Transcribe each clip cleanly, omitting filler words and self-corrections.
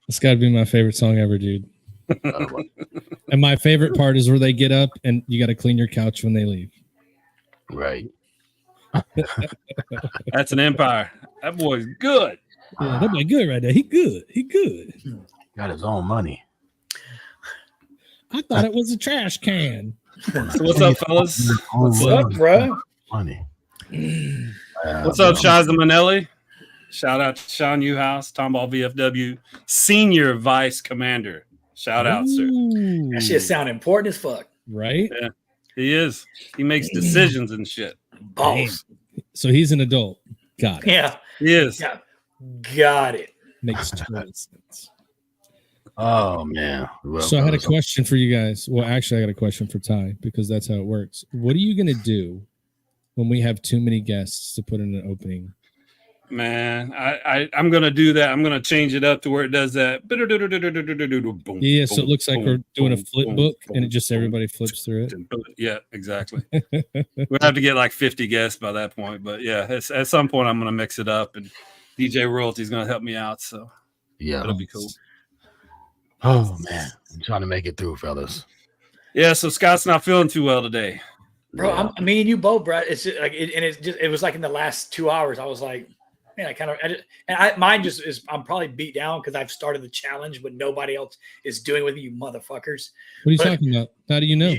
It's got to be my favorite song ever, dude. And my favorite part is where they get up and you got to clean your couch when they leave. Right. That's an empire. That boy's good. Yeah, that boy good right there. He good. He good. Got his own money. I thought it was a trash can. So what's up, fellas? What's up, bro? Money. What's up, Shaza Manelli? Shout out to Sean Newhouse, Tomball VFW, Senior Vice Commander. Shout out, sir. That shit sound important as fuck. Right? Yeah, he is. He makes decisions and shit. Boss. So he's an adult. Got it. Yeah. He is. Yeah. Got it. Makes total sense. Oh, man. Well, So I had a question for you guys. Well, actually, I got a question for Ty because that's how it works. What are you going to do when we have too many guests to put in an opening? Man, I'm going to do that. I'm going to change it up to where it does that. Yeah, so it looks like we're doing a flip book and it just everybody flips through it. Yeah, exactly. We'll have to get like 50 guests by that point. But yeah, at some point, I'm going to mix it up and DJ Royalty's going to help me out. So yeah, that'll be cool. Oh, man. I'm trying to make it through, fellas. Yeah, so Scott's not feeling too well today. Bro, Yeah. me and you both, bro. It's just like it was like in the last 2 hours. I was like, man, mine just is. I'm probably beat down because I've started the challenge, but nobody else is doing with me, you motherfuckers. What are you talking about? How do you know?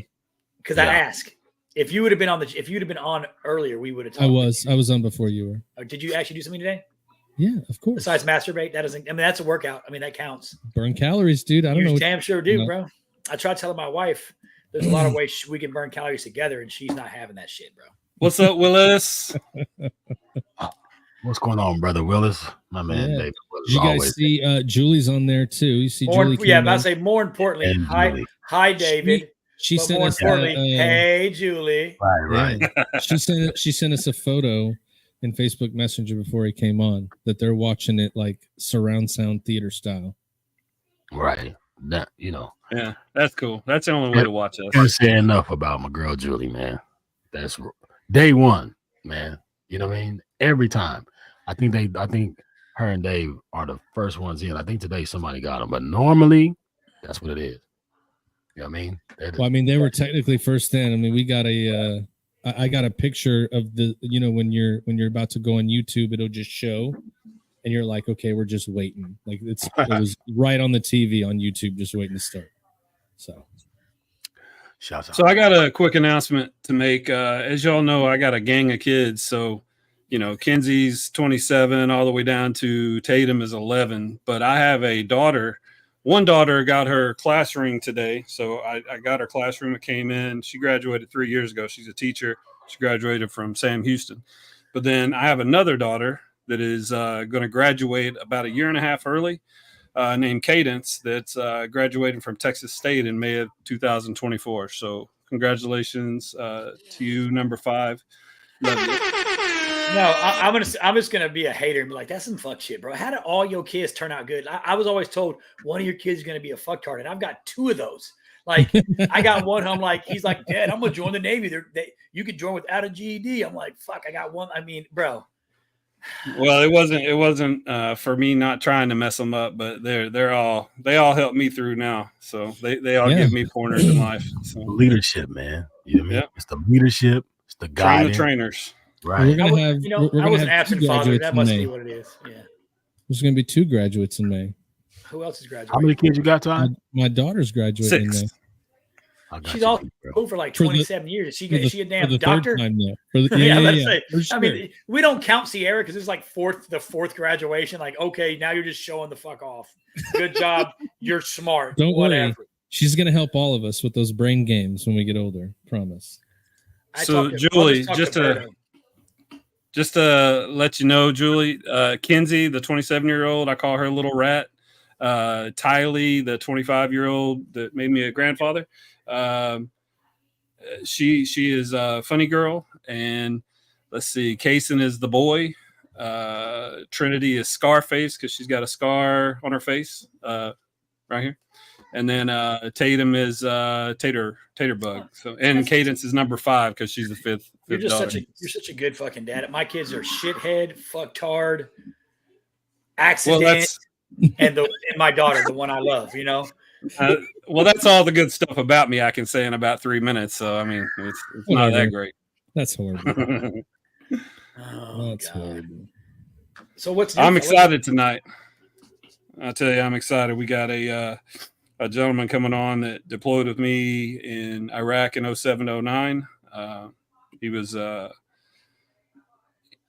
Because I asked if you would have been on earlier, we would have. I was on before you were. Oh, did you actually do something today? Yeah, of course. Besides masturbate, that doesn't. I mean, that's a workout. I mean, that counts. Burn calories, dude. I don't know. Damn sure do, bro. I tried telling my wife there's a lot of ways we can burn calories together, and she's not having that shit, bro. What's up, Willis? What's going on, brother Willis? My man, David Willis. Did you guys see Julie's on there too? You see Julie? About to say more importantly, hi, David. She sent more us. Importantly, hey, Julie. Right. Yeah. She sent us a photo in Facebook Messenger before he came on that they're watching it like surround sound theater style. Right. That Yeah, that's cool. That's the only way to watch us. I can't say enough about my girl Julie, man. That's day one, man. You know what I mean? Every time. I think her and Dave are the first ones in. I think today somebody got them, but normally that's what it is. You know what I mean? Well, I mean, they were technically first in. I mean, we got I got a picture of the, when you're about to go on YouTube, it'll just show, and you're like, okay, we're just waiting. Like it was right on the TV on YouTube, just waiting to start. So, shouts out. So I got a quick announcement to make. As y'all know, I got a gang of kids. So, Kenzie's 27, all the way down to Tatum is 11. But I have a daughter. One daughter got her class ring today. So I got her classroom. It came in. She graduated 3 years ago. She's a teacher. She graduated from Sam Houston. But then I have another daughter that is going to graduate about a year and a half early, named Cadence, that's graduating from Texas State in May of 2024. So congratulations to you, number 5. Love you. No, I'm just gonna be a hater and be like, that's some fuck shit, bro. How did all your kids turn out good? I was always told one of your kids is gonna be a fucktard, and I've got 2 of those. Like, I got one. I'm like, he's like, Dad, I'm gonna join the Navy. You could join without a GED. I'm like, fuck, I got one. I mean, bro. Well, it wasn't for me not trying to mess them up, but they all help me through now. So they all give me pointers in life. So. Leadership, man. You know what I mean? It's the leadership. It's the guidance. Train the trainers. Right. We're gonna have. I was an absent father. That must be what it is. Yeah. There's gonna be 2 graduates in May. Who else is graduating? How many kids you got, Ty? My daughter's graduating 6. in May. She's all for like 27 years. Is she a damn doctor? Time, yeah. I mean, we don't count Sierra because it's like the fourth graduation. Like, okay, now you're just showing the fuck off. Good job. You're smart. Don't worry. She's gonna help all of us with those brain games when we get older. Promise. So Julie, just to let you know, Julie, Kenzie, the 27-year-old, I call her Little Rat. Tylee, the 25-year-old that made me a grandfather. She is a funny girl, and let's see, Kaysen is the boy. Trinity is Scarface because she's got a scar on her face right here, and then Tatum is Tater Bug. So and Cadence is number 5 because she's the fifth. You're such a good fucking dad. My kids are shithead, fucktard, accident. and my daughter, the one I love. Well, that's all the good stuff about me I can say in about 3 minutes. So I mean, it's not that great. That's horrible. That's horrible. So what's I'm excited tonight. I'll tell you, I'm excited. We got a gentleman coming on that deployed with me in Iraq in 07, 09. He was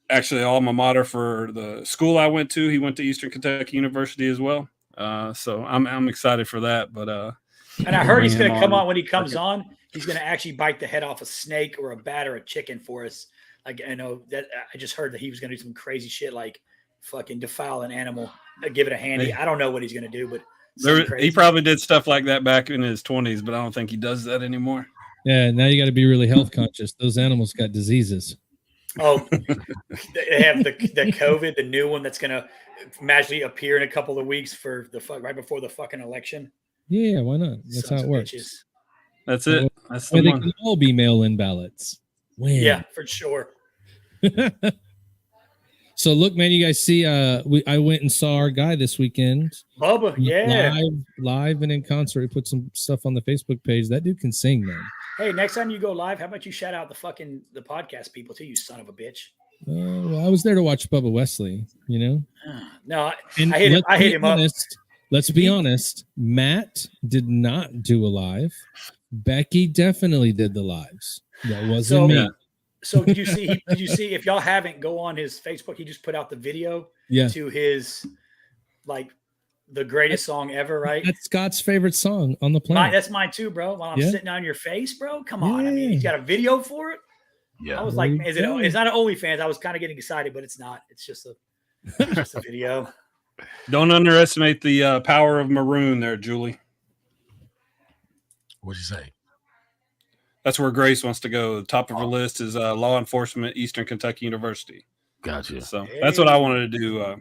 actually alma mater for the school I went to. He went to Eastern Kentucky University as well. So I'm excited for that. But and I heard he's going to come on when he comes on. He's going to actually bite the head off a snake or a bat or a chicken for us. Like I know that I just heard that he was going to do some crazy shit like fucking defile an animal, give it a handy. I don't know what he's going to do, but he probably did stuff like that back in his 20s, but I don't think he does that anymore. Yeah, now you got to be really health conscious. Those animals got diseases. Oh, they have the COVID, the new one that's going to magically appear in a couple of weeks for right before the fucking election. Yeah, why not? That's how it works. Bitches. That's it. That's the one. They can all be mail-in ballots. When? Yeah, for sure. So look, man, you guys see, I went and saw our guy this weekend. Bubba, yeah. Live and in concert. He put some stuff on the Facebook page. That dude can sing, man. Hey, next time you go live, how about you shout out the podcast people too, you son of a bitch. Well, I was there to watch Bubba Wesley, No, I hit him up. Let's be honest. Matt did not do a live. Becky definitely did the lives. That wasn't me. So did you see if y'all haven't, go on his Facebook, he just put out the video to his the greatest song ever, right? That's Scott's favorite song on the planet. That's mine too, bro. While I'm sitting on your face, bro. Come on. I mean, he's got a video for it. Yeah. I was like, it's not an OnlyFans. I was kind of getting excited, but it's not. It's just a video. Don't underestimate the power of maroon there, Julie. What'd you say? That's where Grace wants to go. The top of her list is law enforcement, Eastern Kentucky University. Gotcha. So that's what I wanted to do.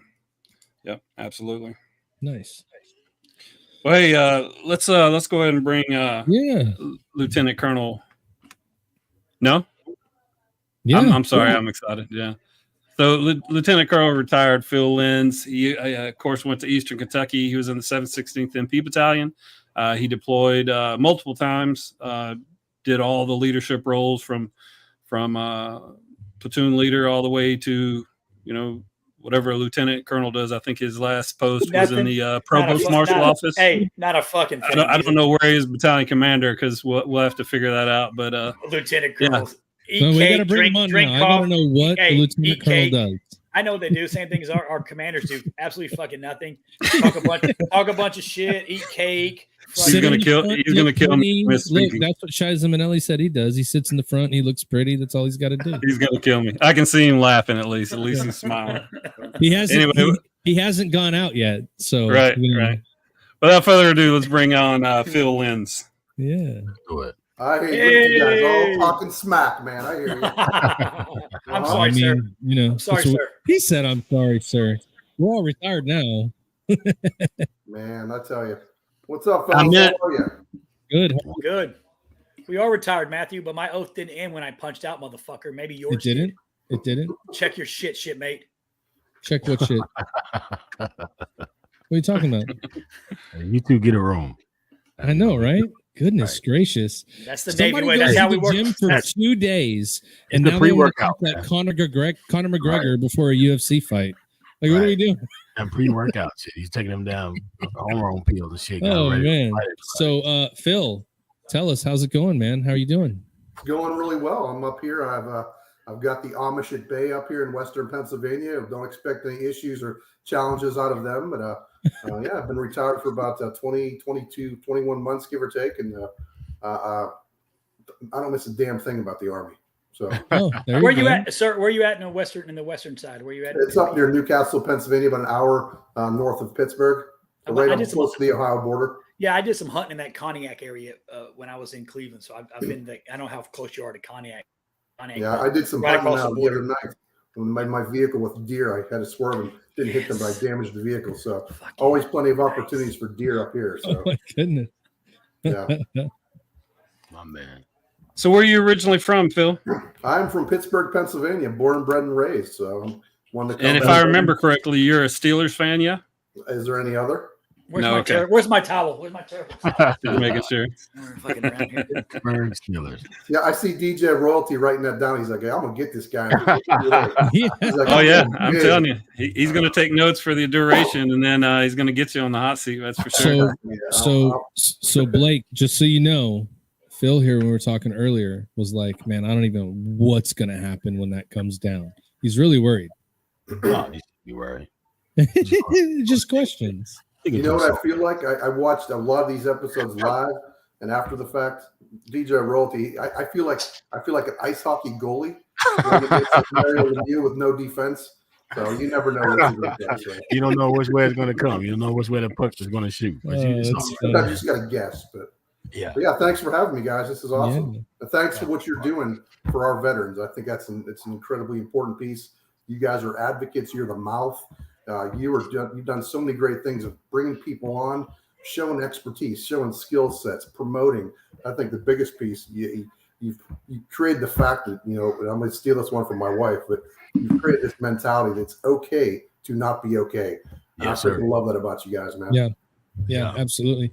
Yep, absolutely. Nice. Well, hey, let's go ahead and bring Lieutenant Colonel. No? Yeah. I'm sorry. I'm excited. Yeah. So Lieutenant Colonel retired Phil Lenz. He, of course, went to Eastern Kentucky. He was in the 716th MP Battalion. He deployed multiple times. Did all the leadership roles from platoon leader all the way to whatever a lieutenant colonel does. I think his last post was in the provost marshal office. Hey, not a fucking thing. I don't know where he is battalion commander because we'll have to figure that out. But lieutenant colonels eat cake, we gotta bring him on now. I gotta know what the lieutenant colonel does. I know what they do. Same thing as our commanders do. Absolutely fucking nothing. Talk a bunch of shit. Eat cake. He's gonna kill me. Look, that's what Shiza Minnelli said he does. He sits in the front and he looks pretty. That's all he's got to do. He's gonna kill me. I can see him laughing at least. At least he's smiling. He hasn't. Anyway, he hasn't gone out yet. So right. Without further ado, let's bring on Phil Lenz. Yeah. Do it. I hear you guys all talking smack, man. I hear you. I'm sorry, sir. I'm sorry, sir. He said, "I'm sorry, sir." We're all retired now. Man, I tell you. What's up, fellas? How are you? Good. We are retired, Matthew, but my oath didn't end when I punched out, motherfucker. Maybe yours did. It didn't? Check your shit, mate. Check what shit? What are you talking about? You two get a room. I know, right? Goodness gracious. That's the Navy way. That's how we work. Gym for 2 days. And now they want to talk that Conor McGregor before a UFC fight. Like, what are we doing? And pre-workout shit. He's taking them down hormone pills and shit. Oh, man. So, Phil, tell us, how's it going, man? How are you doing? Going really well. I'm up here. I've got the Amish at Bay up here in Western Pennsylvania. Don't expect any issues or challenges out of them. But, I've been retired for about 21 months, give or take. And I don't miss a damn thing about the Army. So where you at, sir? Where are you at in the western side? Where you at? It's up near Newcastle, Pennsylvania, about an hour north of Pittsburgh, right up close to the Ohio border. Yeah, I did some hunting in that Pontiac area when I was in Cleveland. So I've been. I know how close you are to Pontiac. Yeah, I did some hunting the other night. When my vehicle with deer, I had to swerve and didn't hit them, but I damaged the vehicle. So always plenty of opportunities for deer up here. So. Oh my goodness. Yeah. My man. So where are you originally from, Phil? I'm from Pittsburgh, Pennsylvania, born, bred, and raised. So and if I remember correctly, you're a Steelers fan, yeah? Is there any other? Where's No, my okay. Where's my towel? Where's my towel? Just making sure. Fucking around here. Pittsburgh Steelers. Yeah, I see DJ Royalty writing that down. He's like, hey, I'm gonna get this guy. Yeah. He's like, Oh yeah, I'm I'm telling you, he's going to take notes for the duration, and then he's going to get you on the hot seat. That's for sure. So Blake, just so you know, Phil here when we were talking earlier was like, man, I don't even know what's gonna happen when that comes down. He's really worried. Oh, you should be worried. Just questions. You know what I feel like? I watched a lot of these episodes live and after the fact. DJ Royalty, I feel like an ice hockey goalie with no defense. So you never know what you're going to do. Right? You don't know which way it's going to come. You don't know which way the puck is going to shoot. Sometimes you just got to guess. But yeah, thanks for having me, guys. This is awesome. Yeah. And thanks for what you're doing for our veterans. I think it's an incredibly important piece. You guys are advocates. You're the mouth. You've done so many great things of bringing people on, showing expertise, showing skill sets, promoting. I think the biggest piece, you've created the fact that, and I'm going to steal this one from my wife, but you've created this mentality that it's okay to not be okay. Yes, I love that about you guys, man. Yeah, absolutely.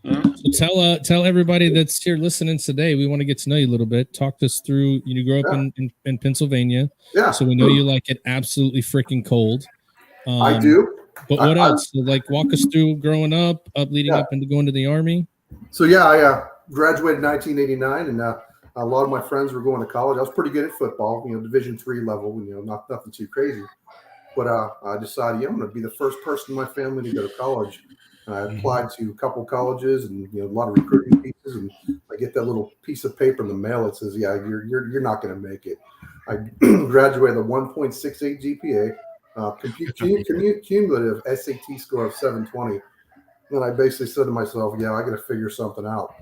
So tell everybody that's here listening today, we want to get to know you a little bit. Talk us through, you grew up in Pennsylvania. Yeah. So we know you like it absolutely freaking cold. I do. But what else? So, walk us through growing up leading up into going to the Army. So I graduated in 1989, and a lot of my friends were going to college. I was pretty good at football, Division III level, nothing too crazy. But I decided, I'm going to be the first person in my family to go to college. And I applied to a couple colleges and a lot of recruiting pieces, and I get that little piece of paper in the mail that says, you're not going to make it. I graduated with a 1.68 GPA. Cumulative SAT score of 720. Then I basically said to myself, I got to figure something out.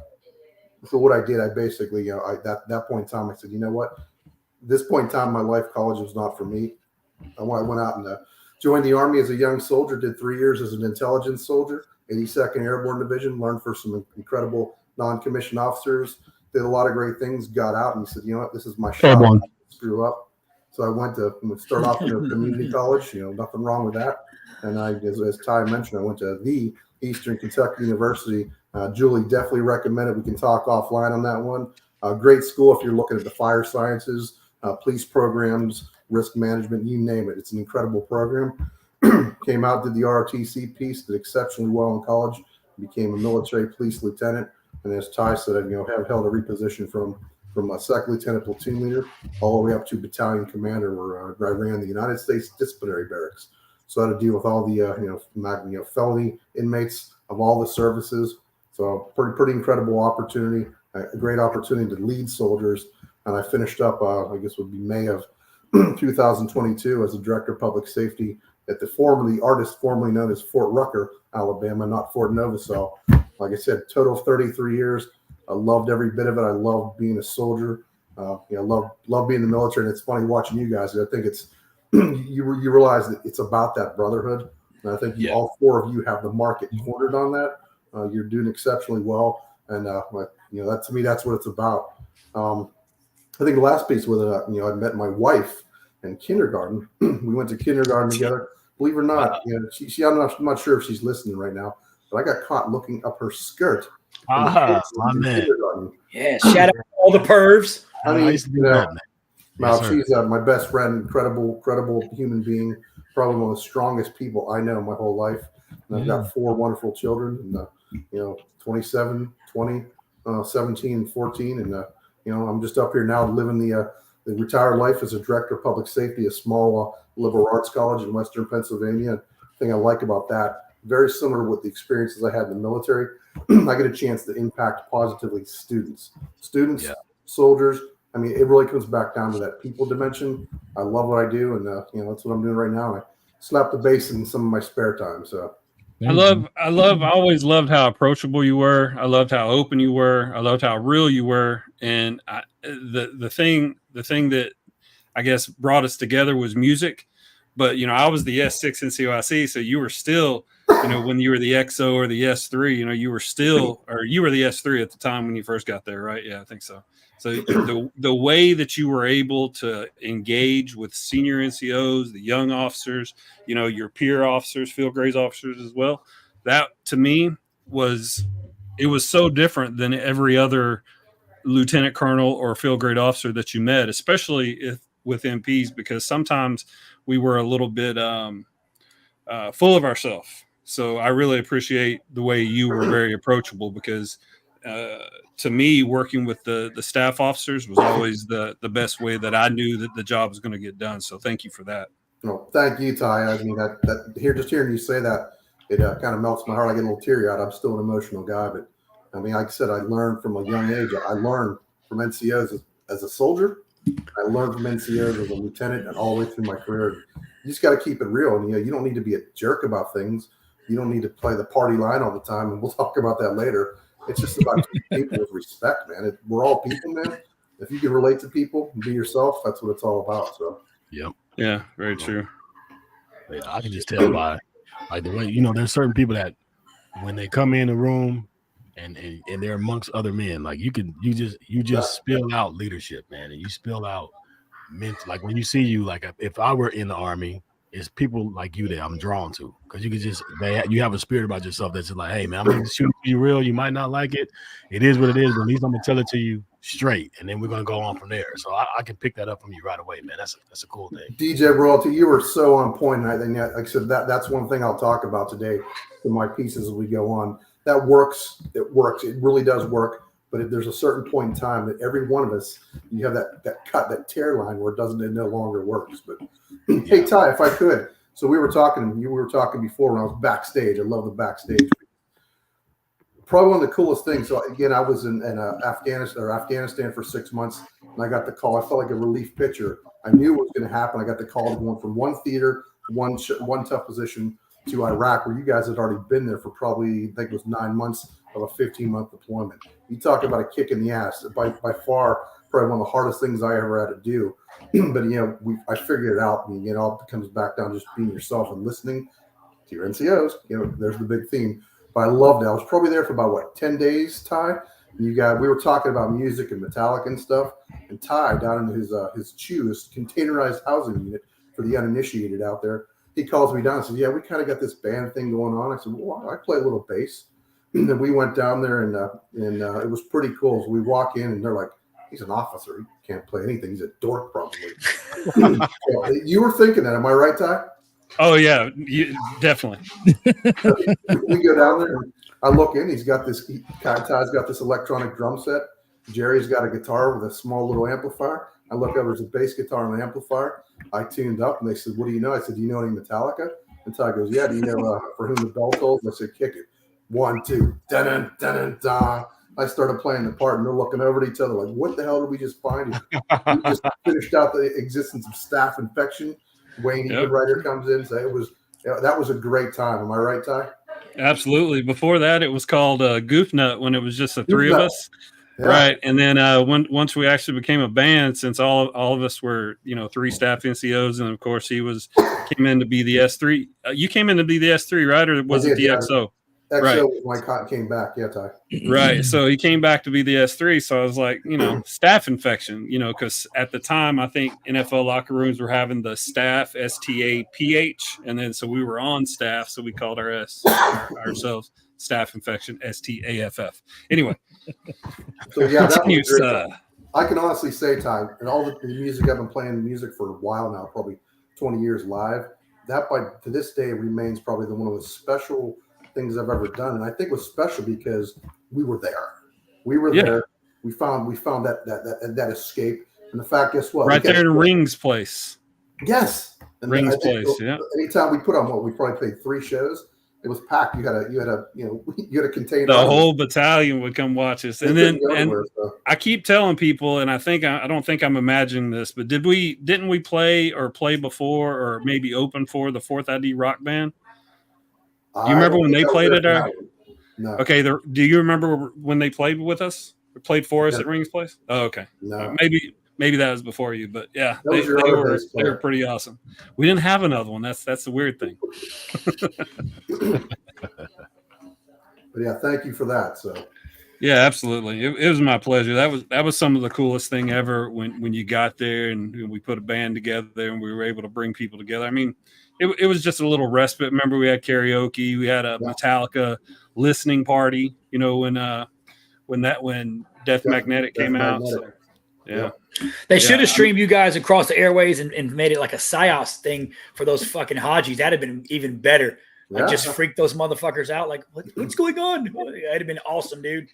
So what I did, I basically, that point in time, I said, you know what? This point in time in my life, college was not for me. I went out and joined the Army as a young soldier, did 3 years as an intelligence soldier, 82nd Airborne Division, learned for some incredible non-commissioned officers, did a lot of great things, got out and said, you know what? This is my shot. Screw up. So I went to start off in a community college, nothing wrong with that. And as Ty mentioned, I went to the Eastern Kentucky University. Julie definitely recommended. We can talk offline on that one. Great school if you're looking at the fire sciences, police programs, risk management, you name it. It's an incredible program. Came out, did the ROTC piece, did exceptionally well in college, became a military police lieutenant. And as Ty said, have held every position from a second lieutenant platoon leader all the way up to battalion commander, where I ran the United States disciplinary barracks. So I had to deal with all the felony inmates of all the services. So pretty incredible opportunity, a great opportunity to lead soldiers. And I finished up, I guess would be May of 2022 as a director of public safety at the formerly known as Fort Rucker, Alabama, not Fort Novosel. Like I said, total of 33 years. I loved every bit of it. I loved being a soldier. Love being in the military. And it's funny watching you guys. I think it's you realize that it's about that brotherhood. And I think all four of you have the market cornered on that. You're doing exceptionally well. And that to me, that's what it's about. I think the last piece with it, I met my wife in kindergarten. We went to kindergarten together. Believe it or not, I'm not sure if she's listening right now, but I got caught looking up her skirt. My man. Yeah, shout out to all the pervs. She's my best friend, incredible human being, probably one of the strongest people I know my whole life. And I've got 4 wonderful children, and 27, 20, 17, and 14. And I'm just up here now living the retired life as a director of public safety, a small liberal arts college in Western Pennsylvania. The thing I like about that, very similar with the experiences I had in the military, I get a chance to impact positively students, soldiers. I mean, it really comes back down to that people dimension. I love what I do, and that's what I'm doing right now. And I slap the bass in some of my spare time. So I always loved how approachable you were. I loved how open you were. I loved how real you were. And the thing that I guess brought us together was music. But I was the S6 in COIC, so you were still, when you were the XO or the S3, you were still, or you were the S3 at the time when you first got there, right? Yeah, I think so. So the way that you were able to engage with senior NCOs, the young officers, your peer officers, field grades officers as well, that to me was so different than every other lieutenant colonel or field grade officer that you met, especially with MPs, because sometimes we were a little bit full of ourselves. So I really appreciate the way you were very approachable, because to me, working with the staff officers was always the best way that I knew that the job was going to get done. So thank you for that. No, thank you, Ty. I mean, that just hearing you say that, it kind of melts my heart. I get a little teary eyed. I'm still an emotional guy, but I mean, like I said, I learned from a young age. I learned from NCOs as a soldier. I learned from NCOs as a lieutenant, and all the way through my career. You just got to keep it real, and you don't need to be a jerk about things. You don't need to play the party line all the time, and we'll talk about that later. It's just about people with respect, man. We're all people, man. If you can relate to people and be yourself, that's what it's all about. So, yep, yeah, very true. Yeah, I can just tell by like the way there's certain people that when they come in the room and they're amongst other men, like you just spill out leadership, man, and you spill out like when you see you, like if I were in the Army, it's people like you that I'm drawn to, because you can you have a spirit about yourself that's just like, hey man, I'm gonna shoot you real. You might not like it. It is what it is, but at least I'm gonna tell it to you straight, and then we're gonna go on from there. So I can pick that up from you right away, man. That's a cool thing. DJ Royalty, you were so on point, and I think, like I said, that's one thing I'll talk about today in my pieces as we go on. That works. It works. It really does work. But if there's a certain point in time that every one of us, you have that cut, that tear line where it no longer works. But hey, Ty, if I could, so we were talking before when I was backstage. I love the backstage. Probably one of the coolest things. So again, I was in Afghanistan for 6 months, and I got the call. I felt like a relief pitcher. I knew it was going to happen. I got the call to go from one theater, one tough position, to Iraq, where you guys had already been there for probably, I think it was 9 months of a 15-month deployment. You talk about a kick in the ass. By far, probably one of the hardest things I ever had to do. But I figured it out. And it all comes back down to just being yourself and listening to your NCOs. There's the big theme. But I loved it. I was probably there for about 10 days, Ty. We were talking about music and Metallica and stuff. And Ty, down in his CHU's containerized housing unit for the uninitiated out there, he calls me down and says, yeah, we kind of got this band thing going on. I said, well, I play a little bass. And then we went down there, and it was pretty cool. So we walk in, and they're like, he's an officer. He can't play anything. He's a dork, probably. You were thinking that. Am I right, Ty? Oh, yeah, definitely. We go down there, and I look in. Ty's got this electronic drum set. Jerry's got a guitar with a small little amplifier. I look over, there's a bass guitar and an amplifier. I tuned up, and they said, what do you know? I said, do you know any Metallica? And Ty goes, yeah, do you know For Whom the Bell Tolls? And I said, kick it. 1, 2, dun dun dun. I started playing the part, and they're looking over at each other like, what the hell did we just find? We just finished out the existence of staph infection. Wayne Ebenreiter comes in. So that was a great time. Am I right, Ty? Absolutely. Before that, it was called Goof Nut, when it was just the three of us. Yeah. Right. And then once we actually became a band, since all of us were, 3 staff NCOs, and of course he came in to be the S3. You came in to be the S3, right? Or was it the XO? XO right. When I came back. Yeah, Ty. Right. So he came back to be the S3. So I was like, staph infection, because at the time, I think NFL locker rooms were having the staff, STAPH. And then so we were on staff. So we called ourselves staph infection, STAFF. Anyway. So yeah, that was I can honestly say, Ty, and all the music I've been playing music for a while now, probably 20 years live, that to this day remains probably one of the special things I've ever done. And I think it was special because we were there. We were there. We found that escape. And the fact, guess what? Right there in Ring's place. Yes. And Ring's place, yeah. Anytime we put on we probably played 3 shows. It was packed. You had a container. The whole battalion would come watch us, and I keep telling people, and I don't think I'm imagining this, but didn't we play before, or maybe open for the 4th ID Rock Band? Do you remember when they played at our? No. Okay. Do you remember when they played with us? Or played for us at Ring's place? Oh, okay. No. maybe that was before you, but yeah, That was your other bass they were player. pretty awesome. We didn't have another one. That's the weird thing. But yeah, thank you for that. So Yeah, absolutely. It was my pleasure. That was some of the coolest thing ever when you got there and we put a band together and we were able to bring people together. I mean, it was just a little respite. Remember, we had karaoke, we had a Metallica listening party. You know, when Death Magnetic came out. So, yeah. They should have streamed you guys across the airways and made it like a psyops thing for those fucking Hajis. That'd have been even better. Like just freak those motherfuckers out. Like, what's going on? It'd have been awesome, dude.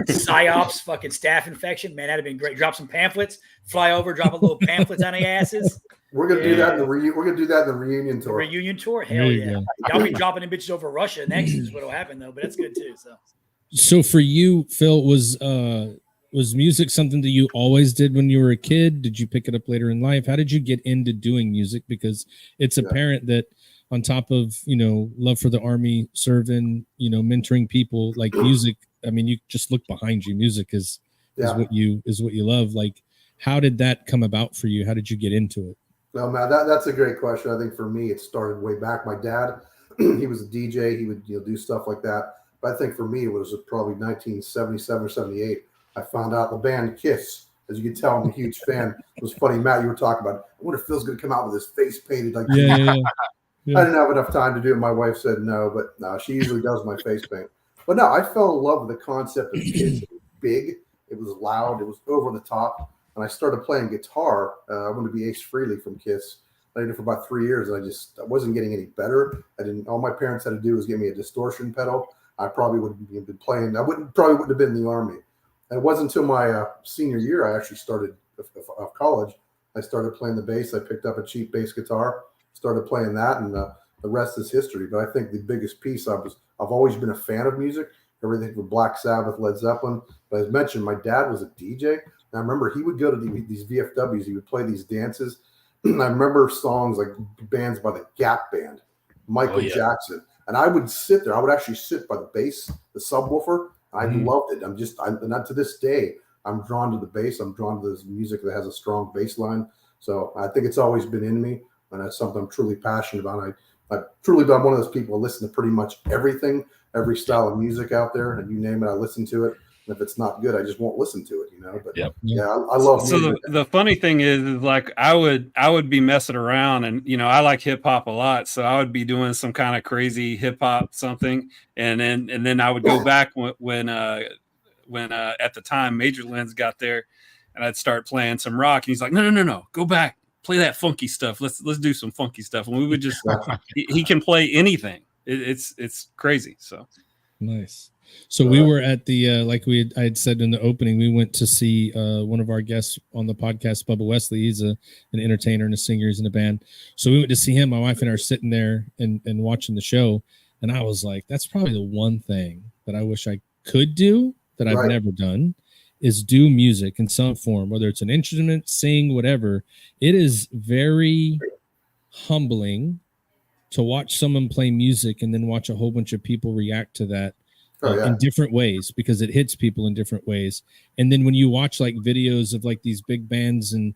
Psyops, fucking staph infection, man. That'd have been great. Drop some pamphlets, fly over, drop a little pamphlets on their asses. we're gonna do that in the we're gonna do that in the reunion tour. Reunion tour, hell yeah. Y'all be dropping them bitches over Russia next is what'll happen though, but that's good too. So for you, Phil, was music something that you always did when you were a kid? Did you pick it up later in life? How did you get into doing music? Because it's apparent that on top of, love for the Army, serving, mentoring people, like music, I mean, you just look behind you. Music is what you love. Like, how did that come about for you? How did you get into it? No, man, that's a great question. I think for me, it started way back. My dad, he was a DJ. He would do stuff like that. But I think for me, it was probably 1977 or 78. I found out the band Kiss. As you can tell, I'm a huge fan. It was funny, Matt, you were talking about, I wonder if Phil's going to come out with his face painted like Yeah. I didn't have enough time to do it. My wife said no, but no, she usually does my face paint. But no, I fell in love with the concept of Kiss. It was big. It was loud. It was over the top. And I started playing guitar. I wanted to be Ace Frehley from Kiss. I did it for about 3 years. And I wasn't getting any better. All my parents had to do was give me a distortion pedal. I probably wouldn't have been playing. Probably wouldn't have been in the Army. And it wasn't until my senior year I actually started of college. I started playing the bass. I picked up a cheap bass guitar, started playing that, and the rest is history. But I think the biggest piece, I've always been a fan of music, everything from Black Sabbath, Led Zeppelin. But as mentioned, my dad was a DJ. And I remember he would go to these VFWs. He would play these dances. And I remember songs like bands by the Gap Band, Michael Jackson. And I would sit there. I would actually sit by the bass, the subwoofer. I loved it. Not to this day, I'm drawn to the bass. I'm drawn to this music that has a strong bass line. So I think it's always been in me. And that's something I'm truly passionate about. I'm one of those people who listen to pretty much everything, every style of music out there. And you name it, I listen to it. And if it's not good, I just won't listen to it, But I love music. So the funny thing is like I would be messing around and I like hip hop a lot. So I would be doing some kind of crazy hip hop something. And then I would go back when at the time Major Lenz got there and I'd start playing some rock. And he's like, no, go back. Play that funky stuff. Let's do some funky stuff. And we would just he can play anything. It's crazy. So nice. So we were at the I had said in the opening, we went to see one of our guests on the podcast, Bubba Wesley. He's an entertainer and a singer. He's in a band. So we went to see him. My wife and I are sitting there and watching the show. And I was like, that's probably the one thing that I wish I could do that I've never done, is do music in some form, whether it's an instrument, sing, whatever. It is very humbling to watch someone play music and then watch a whole bunch of people react to that in different ways, because it hits people in different ways. And then when you watch like videos of like these big bands and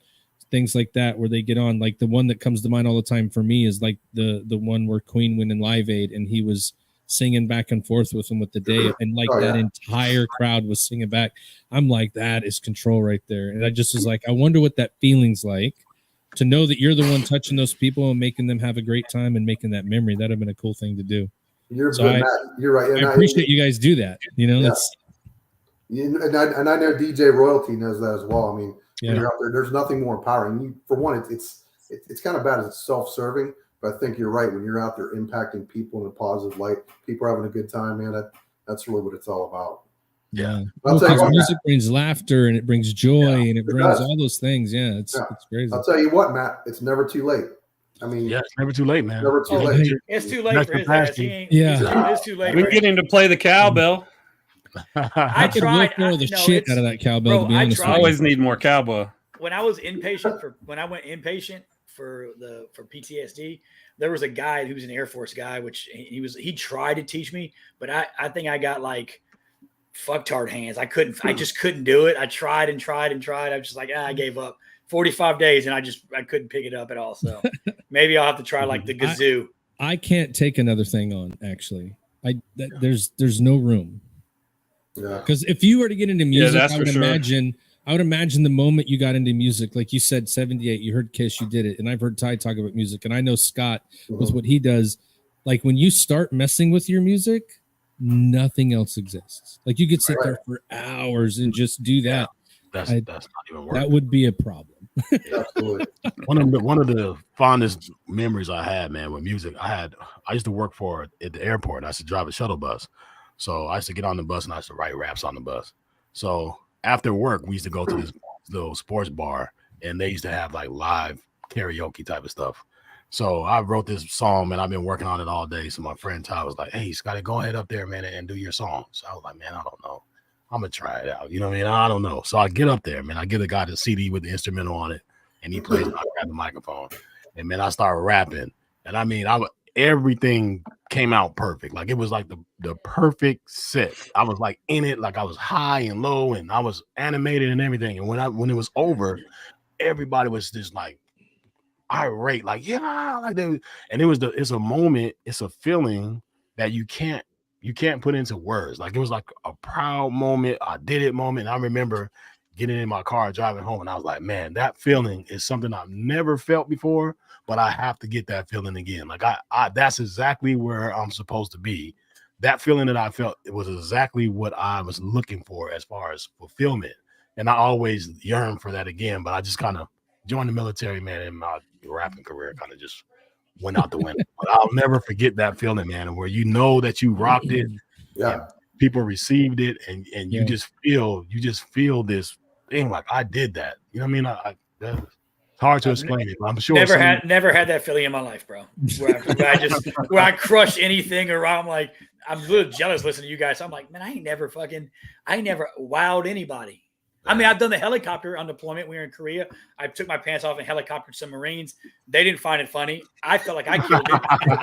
things like that, where they get on, like the one that comes to mind all the time for me is like the one where Queen went in Live Aid and he was singing back and forth with him with the day, and like that entire crowd was singing back. I'm like, that is control right there. And I just was like, I wonder what that feeling's like, to know that you're the one touching those people and making them have a great time and making that memory. That'd have been a cool thing to do. You're right. And I appreciate you guys do that. That's and I know DJ Royalty knows that as well. I mean, when you're out there, there's nothing more empowering. For one, it's kind of bad as it's self-serving. But I think you're right. When you're out there impacting people in a positive light, people are having a good time, man. That's really what it's all about. Yeah. Music brings laughter and it brings joy and it brings all those things. Yeah, it's crazy. I'll tell you what, Matt, it's never too late. I mean, it's never too late, man. Never too late. It's too late for his ass. It's too late. We can get him to play the cowbell. I tried the shit out of that cowbell. To be honest, I always need more cowbell. When I was inpatient when I went inpatient for PTSD, there was a guy who was an Air Force guy, which he tried to teach me, but I think I got like fucktard hands. I just couldn't do it. I tried and tried and tried. I was just like, I gave up. 45 days and I couldn't pick it up at all. So maybe I'll have to try like the kazoo. I can't take another thing on, actually. There's no room. Yeah. Because if you were to get into music, that's I would for sure. imagine the moment you got into music, like you said, 78, you heard Kiss, you did it. And I've heard Ty talk about music, and I know Scott with what he does. Like when you start messing with your music, nothing else exists. Like you could sit there for hours and just do that. That's not even working. That would be a problem. Absolutely. One of the fondest memories I had, man, with music, I used to work at the airport. I used to drive a shuttle bus. So I used to get on the bus and I used to write raps on the bus. So after work, we used to go to this little sports bar, and they used to have like live karaoke type of stuff. So I wrote this song, man. I've been working on it all day. So my friend Ty was like, "Hey, Scotty, go ahead up there, man, and do your song." So I was like, "Man, I don't know. I'm gonna try it out." You know what I mean? I don't know. So I get up there, man. I get the guy the CD with the instrumental on it, and he plays. I grab the microphone, and man, I start rapping. And I mean, everything came out perfect. Like it was like the perfect set. I was like in it, like I was high and low, and I was animated and everything. And when it was over, everybody was just like irate, like yeah, like they. And it's a moment, it's a feeling that you can't put into words. Like it was like a proud moment, I did it moment. I remember getting in my car driving home, and I was like, man, that feeling is something I've never felt before, but I have to get that feeling again. Like I that's exactly where I'm supposed to be. That feeling that I felt, it was exactly what I was looking for as far as fulfillment. And I always yearn for that again, but I just kind of joined the military, man, and my rapping career kind of just went out the window. But I'll never forget that feeling, man, where you know that you rocked it. Yeah. People received it, and you just feel this thing like I did that. You know what I mean? It's hard to explain it. But I'm sure never had that feeling in my life, bro. Where I crush anything, or I'm like, I'm a little jealous listening to you guys. I'm like, man, I ain't never wowed anybody. I mean, I've done the helicopter on deployment. We were in Korea. I took my pants off and helicoptered some Marines. They didn't find it funny. I felt like I killed it.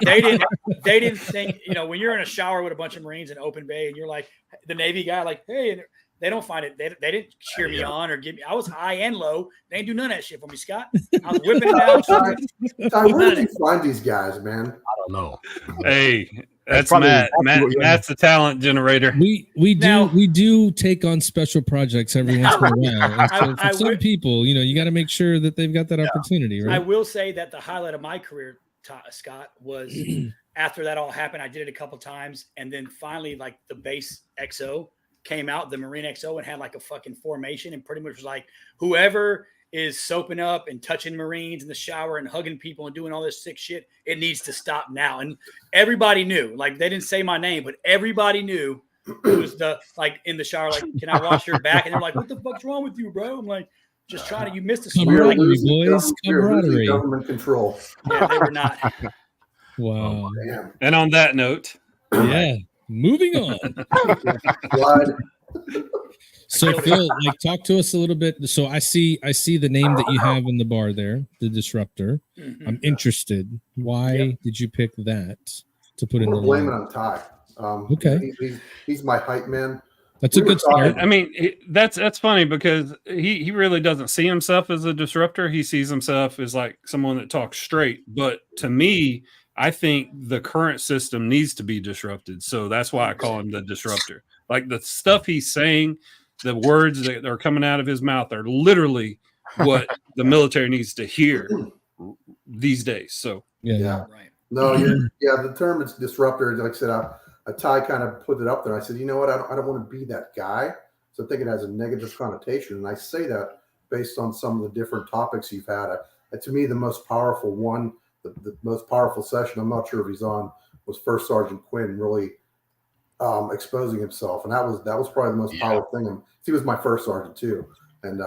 They didn't think, when you're in a shower with a bunch of Marines in open bay and you're like the Navy guy, like, hey, and they don't find it. They didn't cheer me on or give me. I was high and low. They didn't do none of that shit for me, Scott. I was whipping it out. Ty, where did you find these guys, man? I don't know. Hey, that's Matt. Matt's the talent generator. We do take on special projects every once in a while. And so for some people, you got to make sure that they've got that opportunity, right? I will say that the highlight of my career, Scott, was after that all happened. I did it a couple times, and then finally, like the base XO came out, the Marine XO, and had like a fucking formation, and pretty much was like, whoever is soaping up and touching Marines in the shower and hugging people and doing all this sick shit, it needs to stop now. And everybody knew, like they didn't say my name, but everybody knew it was in the shower, like, can I wash your back? And they're like, what the fuck's wrong with you, bro? I'm like, just trying to, you missed a spot. Camaraderie, boys. Camaraderie. Government control. Yeah, they were not. Wow. Oh, and on that note, yeah, moving on. So Phil, talk to us a little bit. So I see the name that you have in the bar there, the Disruptor. Mm-hmm. I'm interested. Why did you pick that to put in the blame it on Ty. Okay. He's my hype man. That's a good start. I mean, that's funny because he really doesn't see himself as a disruptor. He sees himself as like someone that talks straight. But to me, I think the current system needs to be disrupted. So that's why I call him the disruptor. Like the stuff he's saying, the words that are coming out of his mouth are literally what the military needs to hear these days. So yeah. Right. No, the term is disruptor. Like I said, Ty kind of put it up there. I said, you know what? I don't want to be that guy. So I think it has a negative connotation. And I say that based on some of the different topics you've had. To me, the most powerful one, the most powerful session, I'm not sure if he's on, was First Sergeant Quinn really exposing himself. And that was probably the most powerful thing. He was my first sergeant too. And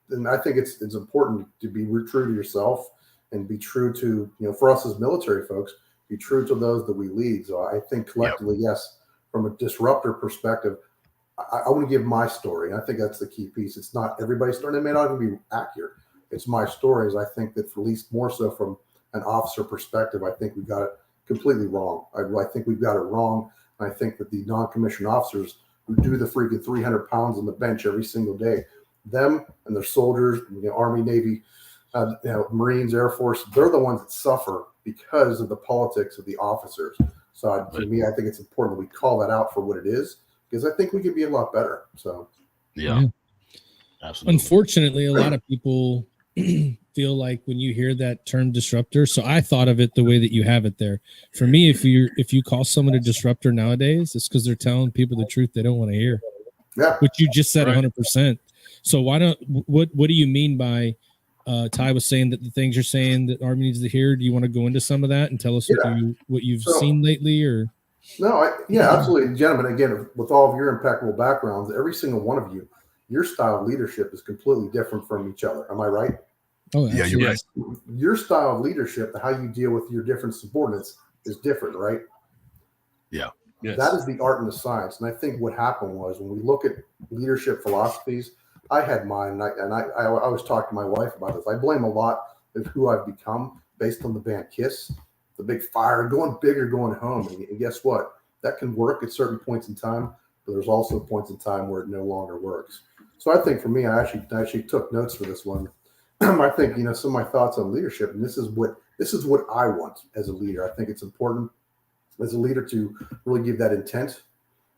and I think it's important to be true to yourself and be true to, for us as military folks, be true to those that we lead. So I think collectively, yes, from a disruptor perspective, I want to give my story. And I think that's the key piece. It's not everybody's story. It may not even be accurate. It's my stories. I think that, for at least more so from an officer perspective, I think we got it completely wrong. I think we've got it wrong. And I think that the non-commissioned officers who do the freaking 300 pounds on the bench every single day. Them and their soldiers, Army, Navy, Marines, Air Force, they're the ones that suffer because of the politics of the officers. So to me, I think it's important that we call that out for what it is, because I think we could be a lot better. So Yeah. Absolutely. Unfortunately, a lot of people feel like when you hear that term disruptor, so I thought of it the way that you have it there. For me, if you call someone a disruptor nowadays, it's because they're telling people the truth they don't want to hear. Yeah. Which you just said Right. 100%. So what do you mean by Ty was saying that the things you're saying that Army needs to hear? Do you want to go into some of that and tell us what you've seen lately, or? No, absolutely. Gentlemen, again, with all of your impeccable backgrounds, every single one of you, your style of leadership is completely different from each other. Am I right? Oh, yeah, you're right. Your style of leadership, how you deal with your different subordinates is different, right? Yeah. Yes. That is the art and the science. And I think what happened was when we look at leadership philosophies, I had mine, and I always talk to my wife about this. I blame a lot of who I've become based on the band Kiss, the big fire, going big or going home. And guess what? That can work at certain points in time, but there's also points in time where it no longer works. So I think for me, I actually took notes for this one. I think, some of my thoughts on leadership, and this is what I want as a leader. I think it's important as a leader to really give that intent,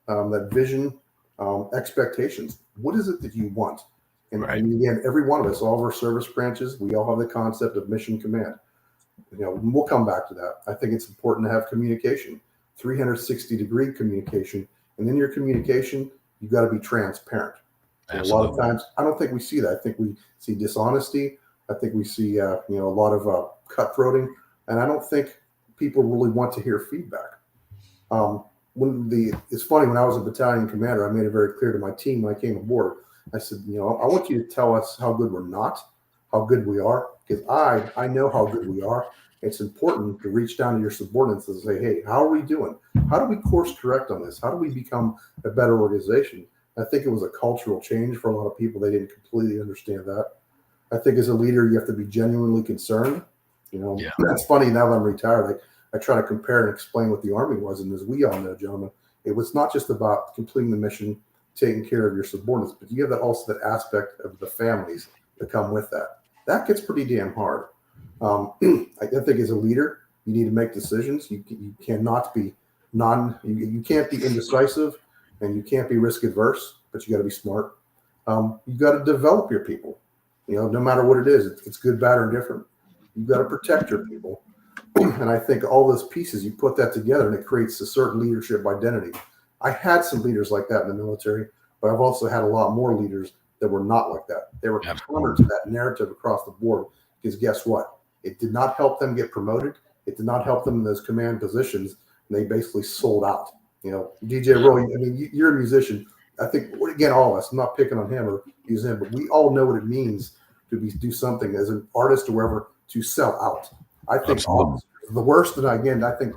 that vision, expectations. What is it that you want? And, Right. and again, every one of us, all of our service branches, we all have the concept of mission command. We'll come back to that. I think it's important to have communication, 360-degree communication. And in your communication, you've got to be transparent. And a lot of times, I don't think we see that. I think we see dishonesty. I think we see, a lot of cutthroating. And I don't think people really want to hear feedback. It's funny, when I was a battalion commander, I made it very clear to my team when I came aboard. I said, I want you to tell us how good we're not, how good we are, because I know how good we are. It's important to reach down to your subordinates and say, hey, how are we doing? How do we course correct on this? How do we become a better organization? I think it was a cultural change for a lot of people. They didn't completely understand that. I think as a leader, you have to be genuinely concerned. That's funny. Now that I'm retired, I try to compare and explain what the Army was. And as we all know, gentlemen, it was not just about completing the mission, taking care of your subordinates, but you have that aspect of the families that come with that. That gets pretty damn hard. I think as a leader, you need to make decisions. You cannot be you can't be indecisive, and you can't be risk adverse, but you got to be smart. You got to develop your people. No matter what it is, it's good, bad, or different. You got to protect your people. And I think all those pieces, you put that together and it creates a certain leadership identity. I had some leaders like that in the military, but I've also had a lot more leaders that were not like that. They were counter to that narrative across the board, because guess what? It did not help them get promoted. It did not help them in those command positions. And they basically sold out. DJ Roy, you're a musician. I think, again, all of us, I'm not picking on him or using him, but we all know what it means to do something as an artist or wherever, to sell out. I think the worst, and again, I think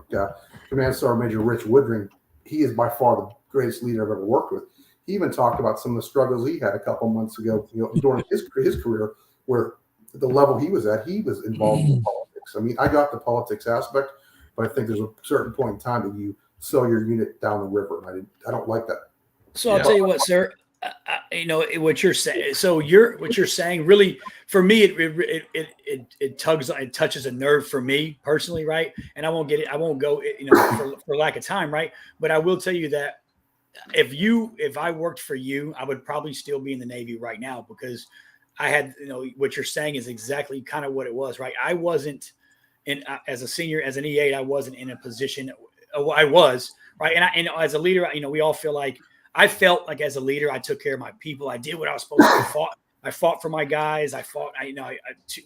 Command Sergeant Major Rich Woodring, he is by far the greatest leader I've ever worked with. He even talked about some of the struggles he had a couple months ago, during his career, where the level he was at, he was involved in politics. I got the politics aspect, but I think there's a certain point in time that you sell your unit down the river, and I don't like that. So I'll tell you what, sir. What you're saying. So what you're saying really, for me, it touches a nerve for me personally, right? And I won't go, for lack of time, right? But I will tell you that if I worked for you, I would probably still be in the Navy right now, because I had, what you're saying is exactly kind of what it was, right? I wasn't as a senior, as an E8, I wasn't in a position. I was, right. And as a leader, we all feel like, I felt like as a leader, I took care of my people. I did what I was supposed to. I fought for my guys. I fought,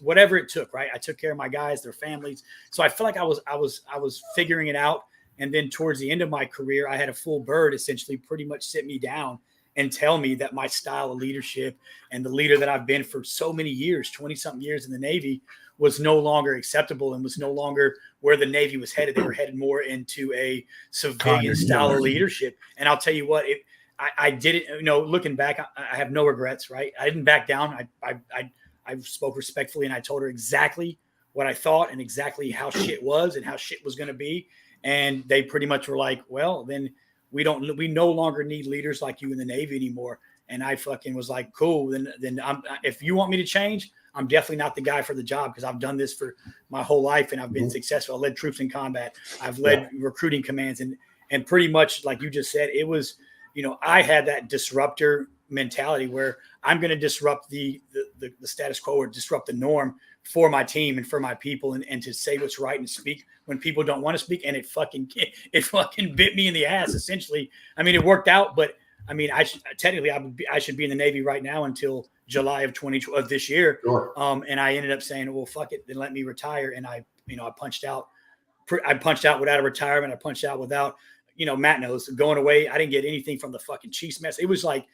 whatever it took, right? I took care of my guys, their families. So I feel like I was figuring it out. And then towards the end of my career, I had a full bird essentially pretty much sit me down and tell me that my style of leadership and the leader that I've been for so many years, 20-something years in the Navy, was no longer acceptable and was no longer where the Navy was headed. They were headed more into a civilian style of leadership. And I'll tell you what, I did it, looking back, I have no regrets, right? I didn't back down. I spoke respectfully, and I told her exactly what I thought and exactly how shit was and how shit was going to be. And they pretty much were like, well, then we no longer need leaders like you in the Navy anymore. And I fucking was like, cool. Then if you want me to change, I'm definitely not the guy for the job, because I've done this for my whole life and I've been successful. I led troops in combat. I've led recruiting commands, and pretty much like you just said, it was, I had that disruptor mentality where I'm going to disrupt the status quo, or disrupt the norm for my team and for my people, and to say what's right and speak when people don't want to speak. And it fucking bit me in the ass, essentially. I mean, it worked out, but I mean, I should be in the Navy right now until July of this year. Sure. And I ended up saying, well, fuck it, then let me retire. And I punched out. I punched out without a retirement. I punched out without, Matt knows, going away. I didn't get anything from the fucking Chiefs mess. It was like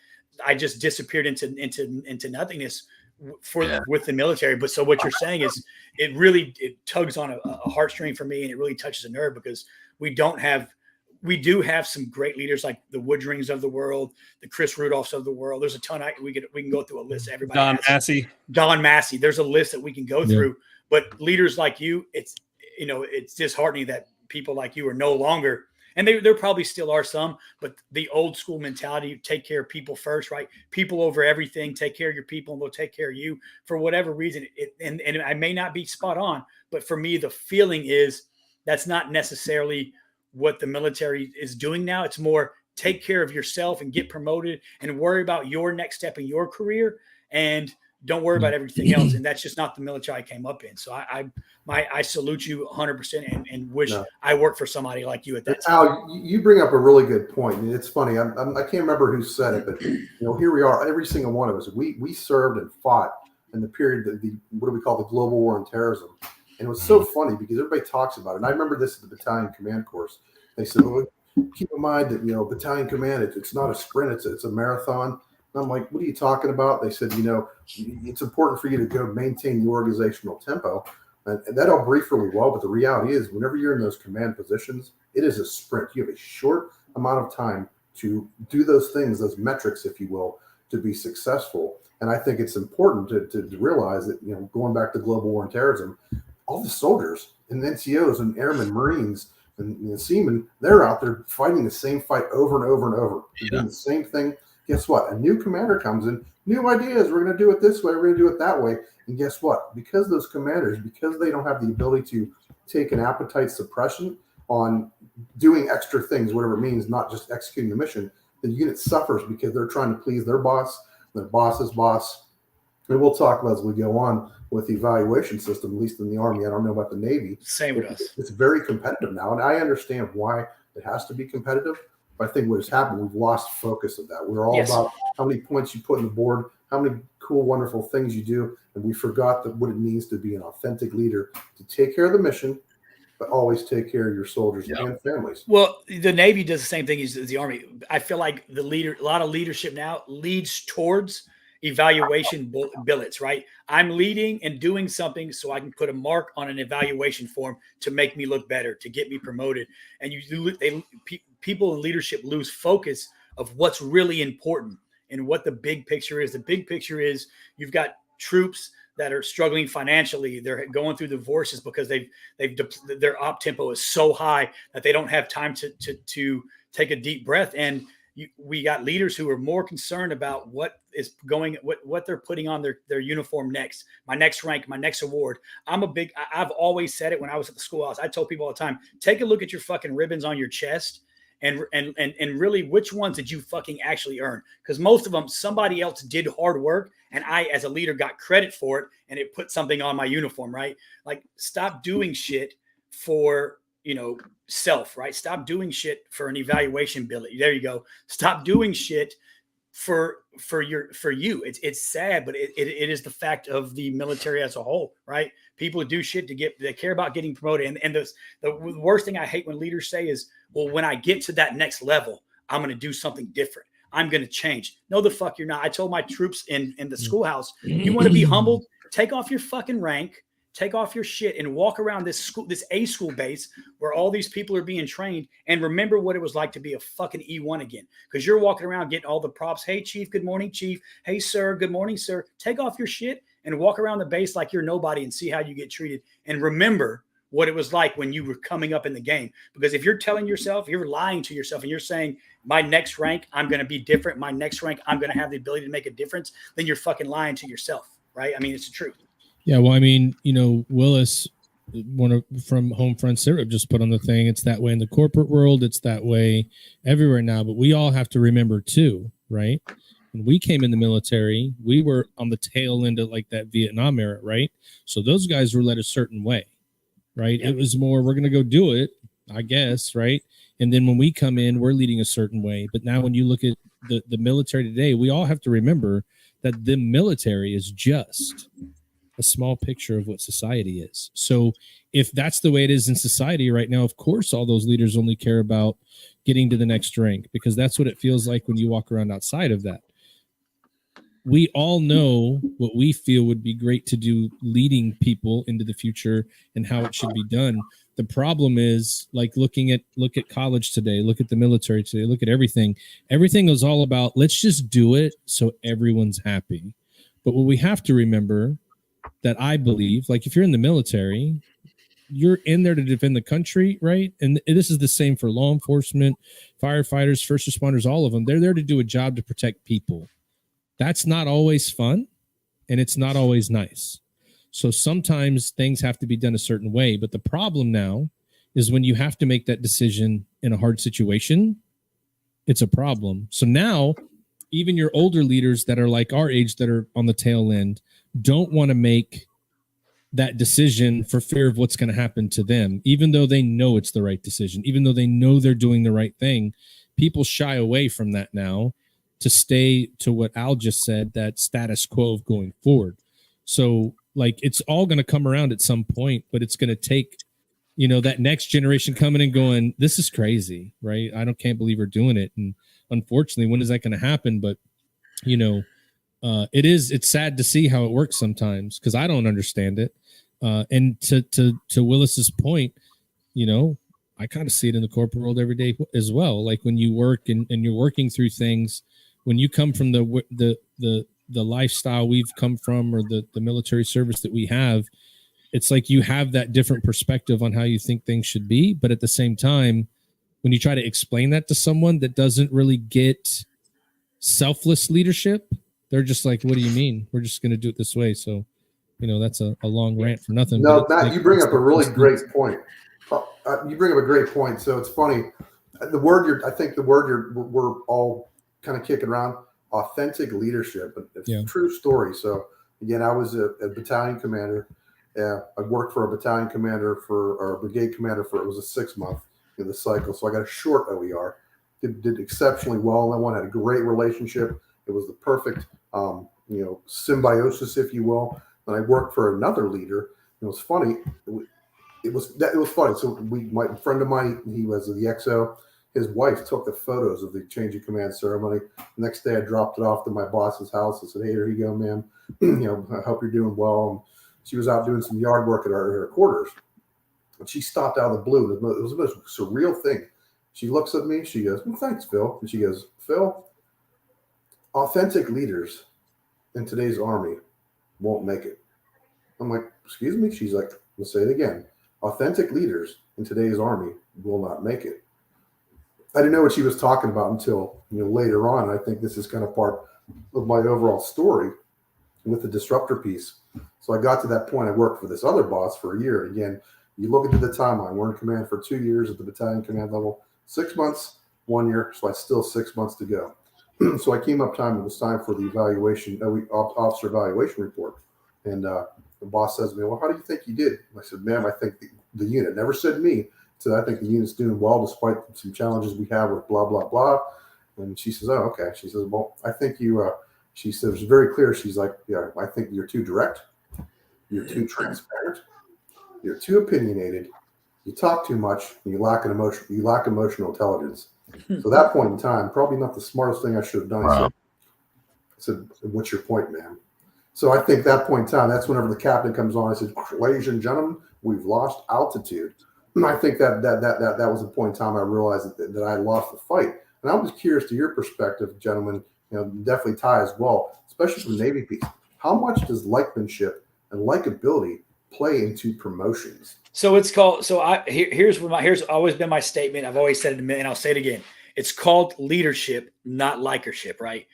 I just disappeared into nothingness with the military. But so what you're saying is it tugs on a heartstring for me, and it really touches a nerve, because we do have some great leaders like the Woodrings of the world, the Chris Rudolphs of the world. There's a ton. We can go through a list. Everybody. Don Massey. There's a list that we can go through. But leaders like you, it's disheartening that people like you are no longer. And there probably still are some, but the old school mentality, take care of people first, right? People over everything. Take care of your people, and they'll take care of you. For whatever reason, and I may not be spot on, but for me, the feeling is that's not necessarily what the military is doing now. It's more take care of yourself and get promoted and worry about your next step in your career, and don't worry about everything else. And that's just not the military I came up in. So I salute you 100% and wish I worked for somebody like you at that time. Al, you bring up a really good point. And it's funny. I can't remember who said it, but here we are. Every single one of us, we served and fought in the period of what do we call the global war on terrorism. And it was so funny because everybody talks about it. And I remember this at the battalion command course. They said, well, keep in mind that, battalion command, it's not a sprint, it's a marathon. And I'm like, what are you talking about? They said, it's important for you to go maintain the organizational tempo. And that all brief really well. But the reality is, whenever you're in those command positions, it is a sprint. You have a short amount of time to do those things, those metrics, if you will, to be successful. And I think it's important to realize that, going back to global war on terrorism, all the soldiers and NCOs and airmen, Marines, and seamen, they're out there fighting the same fight over and over and over. They're doing the same thing. Guess what? A new commander comes in, new ideas. We're going to do it this way. We're going to do it that way. And guess what? Because those commanders, because they don't have the ability to take an appetite suppression on doing extra things, whatever it means, not just executing the mission, the unit suffers because they're trying to please their boss, their boss's boss. And we'll talk about as we go on with the evaluation system, at least in the Army. I don't know about the Navy. Same with us. It's very competitive now. And I understand why it has to be competitive. But I think what has happened, we've lost focus of that. We're all about how many points you put on the board, how many cool, wonderful things you do. And we forgot what it means to be an authentic leader, to take care of the mission, but always take care of your soldiers and families. Well, the Navy does the same thing as the Army. I feel like a lot of leadership now leads towards evaluation billets, right? I'm leading and doing something so I can put a mark on an evaluation form to make me look better, to get me promoted. And people in leadership lose focus of what's really important and what the big picture is. The big picture is you've got troops that are struggling financially. They're going through divorces because their op tempo is so high that they don't have time to take a deep breath. And we got leaders who are more concerned about what they're putting on their uniform next, my next rank, my next award. I've always said it when I was at the schoolhouse. I told people all the time, take a look at your fucking ribbons on your chest and really which ones did you fucking actually earn? Because most of them, somebody else did hard work and I, as a leader, got credit for it and it put something on my uniform, right? Like, stop doing shit for, self, right? Stop doing shit for an evaluation billet. There you go. Stop doing shit for you. It's sad, but it is the fact of the military as a whole, right? People do shit they care about getting promoted. And the worst thing I hate when leaders say is, well, when I get to that next level, I'm going to do something different. I'm going to change. No, the fuck you're not. I told my troops in the schoolhouse, you want to be humbled? Take off your fucking rank. Take off your shit and walk around this A school base where all these people are being trained and remember what it was like to be a fucking E1 again. Because you're walking around getting all the props. Hey, Chief. Good morning, Chief. Hey, sir. Good morning, sir. Take off your shit and walk around the base like you're nobody and see how you get treated. And remember what it was like when you were coming up in the game. Because if you're telling yourself, you're lying to yourself and you're saying, my next rank, I'm going to be different. My next rank, I'm going to have the ability to make a difference. Then you're fucking lying to yourself, right? I mean, it's the truth. Yeah. Well, I mean, Willis, from Homefront Syrup, just put on the thing. It's that way in the corporate world. It's that way everywhere now. But we all have to remember too, right? When we came in the military, we were on the tail end of like that Vietnam era, right? So those guys were led a certain way, right? Yeah. It was more, we're going to go do it, I guess, right? And then when we come in, we're leading a certain way. But now when you look at the military today, we all have to remember that the military is just a small picture of what society is. So if that's the way it is in society right now, of course, all those leaders only care about getting to the next rank, because that's what it feels like when you walk around outside of that. We all know what we feel would be great to do, leading people into the future and how it should be done. The problem is, like, look at college today, look at the military today, look at everything. Everything is all about, let's just do it so everyone's happy. But what we have to remember, that I believe, like, if you're in the military, you're in there to defend the country, right? And this is the same for law enforcement, firefighters, first responders, all of them. They're there to do a job to protect people. That's not always fun, and it's not always nice. So sometimes things have to be done a certain way. But the problem now is when you have to make that decision in a hard situation, it's a problem. So now, even your older leaders that are like our age, that are on the tail end, don't want to make that decision for fear of what's going to happen to them, even though they know it's the right decision, even though they know they're doing the right thing. People shy away from that now to stay to what Al just said, that status quo of going forward. So, like, it's all going to come around at some point, but it's going to take, that next generation coming and going, this is crazy, right? Can't believe we're doing it. And unfortunately, when is that going to happen? But, it's sad to see how it works sometimes, because I don't understand it. And to Willis's point, I kind of see it in the corporate world every day as well. Like, when you work and you're working through things, when you come from the lifestyle we've come from, or the military service that we have, it's like you have that different perspective on how you think things should be. But at the same time, when you try to explain that to someone that doesn't really get selfless leadership, they're just like, what do you mean? We're just going to do it this way. So, that's a long rant for nothing. No, Matt, you bring up a really great point. You bring up a great point. So it's funny. We're all kind of kicking around, authentic leadership. It's a true story. So again, I was a battalion commander. I worked for a battalion commander or a brigade commander it was a 6-month in the cycle. So I got a short OER, did exceptionally well. And I had a great relationship. It was the perfect, symbiosis, if you will. And I worked for another leader. It was funny. It was funny. So my friend of mine, he was the XO. His wife took the photos of the change of command ceremony. The next day, I dropped it off to my boss's house. I said, "Hey, here you go, ma'am. I hope you're doing well." And she was out doing some yard work at her quarters, and she stopped out of the blue. It was the most surreal thing. She looks at me. She goes, "Well, thanks, Phil." And she goes, "Phil, authentic leaders in today's Army won't make it." I'm like, "Excuse me?" She's like, "Let's say it again. Authentic leaders in today's Army will not make it." I didn't know what she was talking about until later on. I think this is kind of part of my overall story with the disruptor piece. So I got to that point. I worked for this other boss for a year. Again, you look into the timeline. We're in command for 2 years at the battalion command level, 6 months, 1 year. So I still 6 months to go. So I came up time. It was time for the officer evaluation report. And the boss says to me, "Well, how do you think you did?" I said, "Ma'am, I think the unit," never said me. So I think the unit's doing well despite some challenges we have with blah, blah, blah. And she says, "Oh, okay." She says, "Well, I think you," she says, it was very clear. She's like, "Yeah, I think you're too direct. You're too transparent. You're too opinionated. You talk too much. And you lack emotional intelligence." So at that point in time, probably not the smartest thing I should have done. Wow. I said, "What's your point, ma'am?" So I think that point in time, that's whenever the captain comes on. I said, "Ladies and gentlemen, we've lost altitude." And I think that was the point in time I realized that I had lost the fight. And I was curious to your perspective, gentlemen, definitely Ty as well, especially from the Navy piece. How much does likemanship and likability play into promotions? So it's called. So here's always been my statement. I've always said it and I'll say it again. It's called leadership, not likership, right?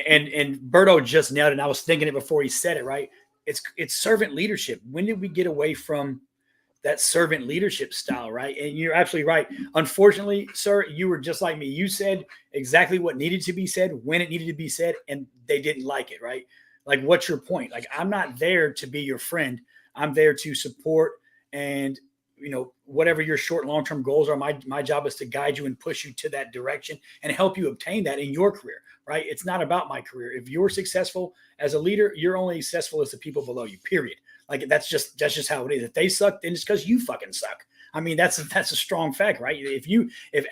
And Berto just nailed it. And I was thinking it before he said it, right? It's servant leadership. When did we get away from that servant leadership style, right? And you're absolutely right. Unfortunately, sir, you were just like me. You said exactly what needed to be said when it needed to be said, and they didn't like it, right? Like, what's your point? Like, I'm not there to be your friend. I'm there to support and, whatever your short and long-term goals are. My job is to guide you and push you to that direction and help you obtain that in your career, right? It's not about my career. If you're successful as a leader, you're only successful as the people below you, period. Like, that's just how it is. If they suck, then it's because you fucking suck. I mean, that's a strong fact, right? If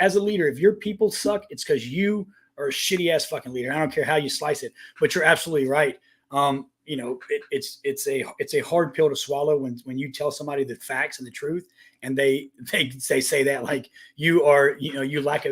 as a leader, if your people suck, it's because you are a shitty ass fucking leader. I don't care how you slice it, but you're absolutely right. It's a hard pill to swallow when you tell somebody the facts and the truth, and they say that like you are, you lack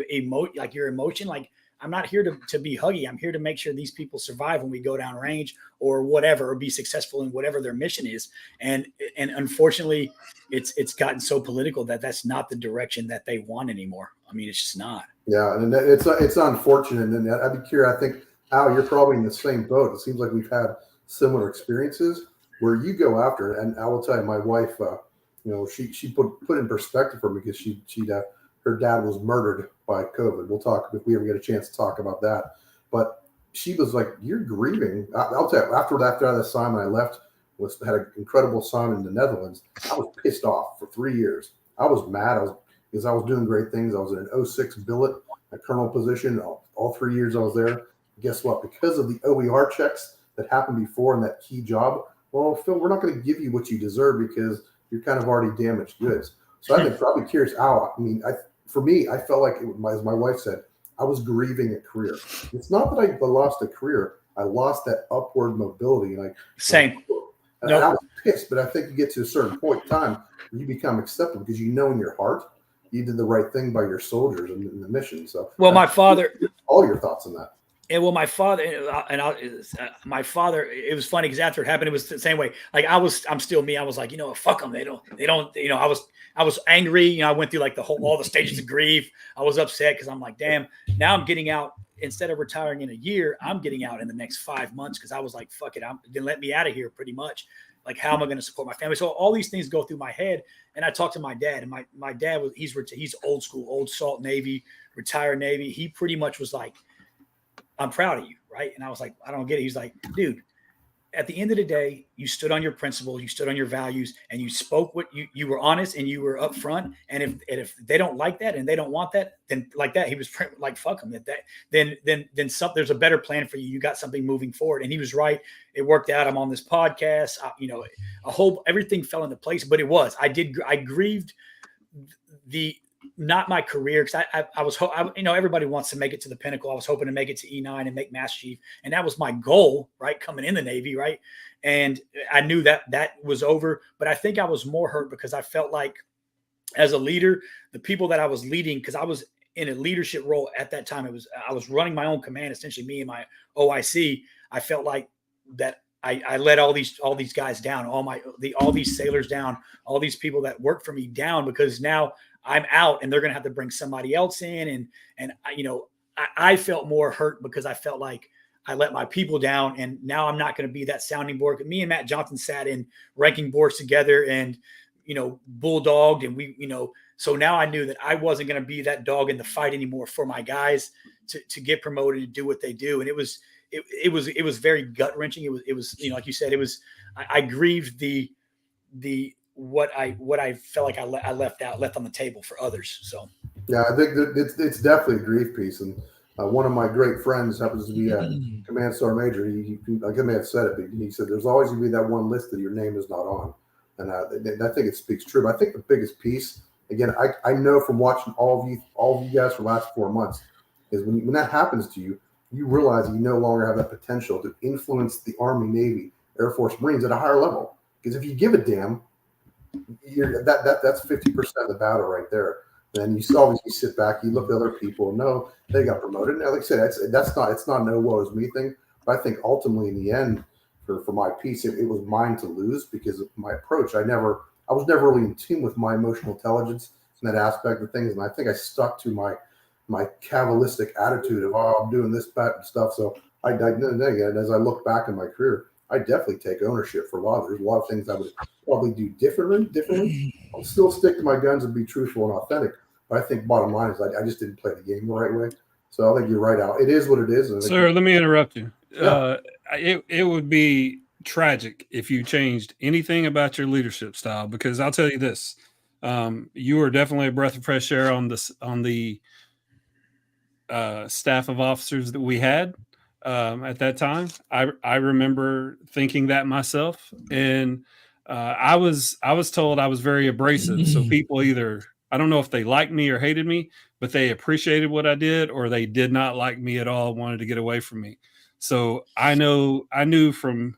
like your emotion. Like, I'm not here to be huggy. I'm here to make sure these people survive when we go down range or whatever, or be successful in whatever their mission is. And unfortunately, it's gotten so political that that's not the direction that they want anymore. I mean, it's just not. Yeah, and it's unfortunate. And I'd be curious. I think, Al, you're probably in the same boat. It seems like we've had similar experiences where you go after, and I will tell you, my wife, she put in perspective for me, because her dad was murdered by COVID. We'll talk if we ever get a chance to talk about that. But she was like, "You're grieving." I'll tell you, after that assignment, I left. Had an incredible assignment in the Netherlands. I was pissed off for 3 years. I was mad. Because I was doing great things. I was in an 06 billet, a colonel position. All 3 years I was there. Guess what? Because of the OER checks that happened before in that key job, well, Phil, we're not going to give you what you deserve because you're kind of already damaged goods. So I've been probably curious, Al. I mean, for me, I felt like, as my wife said, I was grieving a career. It's not that I lost a career. I lost that upward mobility. Same. And I was pissed, but I think you get to a certain point in time where you become acceptable because you know in your heart you did the right thing by your soldiers and the mission. So, well, my father, all your thoughts on that. And well, my father, it was funny because after it happened, it was the same way. Like, I'm still me. I was like, fuck them. They don't, I was angry. I went through like all the stages of grief. I was upset because I'm like, damn, now I'm getting out. Instead of retiring in a year, I'm getting out in the next 5 months. Cause I was like, fuck it. Then let me out of here pretty much. Like, how am I going to support my family? So all these things go through my head. And I talked to my dad, and my dad he's old school, old salt Navy, retired Navy. He pretty much was like, I'm proud of you, right? And I was like, I don't get it. He's like, dude, at the end of the day, you stood on your principles, you stood on your values, and you spoke what you were honest and you were upfront. And if they don't like that and they don't want that, then like that, he was like, fuck them. Then there's a better plan for you. You got something moving forward. And he was right. It worked out. I'm on this podcast. Everything fell into place, but I grieved not my career, because everybody wants to make it to the pinnacle. I was hoping to make it to E9 and make Master Chief, and that was my goal, right? Coming in the Navy, right? And I knew that was over, but I think I was more hurt because I felt like, as a leader, the people that I was leading, because I was in a leadership role at that time. I was running my own command, essentially me and my OIC. I felt like that I let all these guys down, all these sailors down, all these people that work for me down, because now I'm out and they're going to have to bring somebody else in. And I felt more hurt because I felt like I let my people down, and now I'm not going to be that sounding board. Me and Matt Johnson sat in ranking boards together and, bulldogged, and so now I knew that I wasn't going to be that dog in the fight anymore for my guys to get promoted and do what they do. And it was very gut wrenching. It was, like you said, I grieved what I felt like I left on the table for others. So yeah, I think that it's definitely a grief piece. And one of my great friends happens to be a command sergeant major. He like I may have said it, but he said there's always going to be that one list that your name is not on. And I think it speaks true. But I think the biggest piece, again, I know from watching all of you guys for the last 4 months, is when that happens to you, you realize you no longer have that potential to influence the Army, Navy, Air Force, Marines at a higher level. Because if you give a damn, that's 50% of the battle right there. And you obviously sit back, you look at other people, no, they got promoted. Now, like I said, it's not no woe is me thing. But I think ultimately in the end, for my piece, it was mine to lose because of my approach. I was never really in tune with my emotional intelligence and that aspect of things. And I think I stuck to my Kabbalistic attitude of, I'm doing this bad stuff. So as I look back in my career, I definitely take ownership for a lot. There's a lot of things I would probably do differently. I'll still stick to my guns and be truthful and authentic. But I think bottom line is I just didn't play the game the right way. So I think you're right, Al. It is what it is. Sir, let me interrupt you. Yeah. It would be tragic if you changed anything about your leadership style, because I'll tell you this. You are definitely a breath of fresh air on the staff of officers that we had at that time. I remember thinking that myself, and I was told I was very abrasive. So people either, I don't know if they liked me or hated me, but they appreciated what I did, or they did not like me at all, wanted to get away from me. So I knew from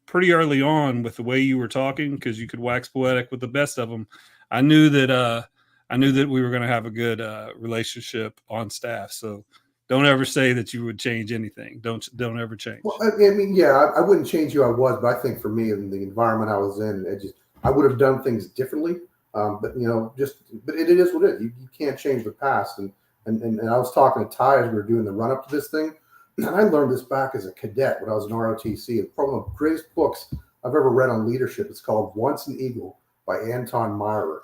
pretty early on with the way you were talking, because you could wax poetic with the best of them. I knew that we were going to have a good relationship on staff. So don't ever say that you would change anything. Don't ever change. Well, I mean, yeah, I wouldn't change who I was, but I think for me in the environment I was in, I would have done things differently. But it is what it is. You can't change the past. And I was talking to Ty as we were doing the run up to this thing, and I learned this back as a cadet when I was in ROTC. It's probably one of the greatest books I've ever read on leadership. It's called Once an Eagle by Anton Myrer.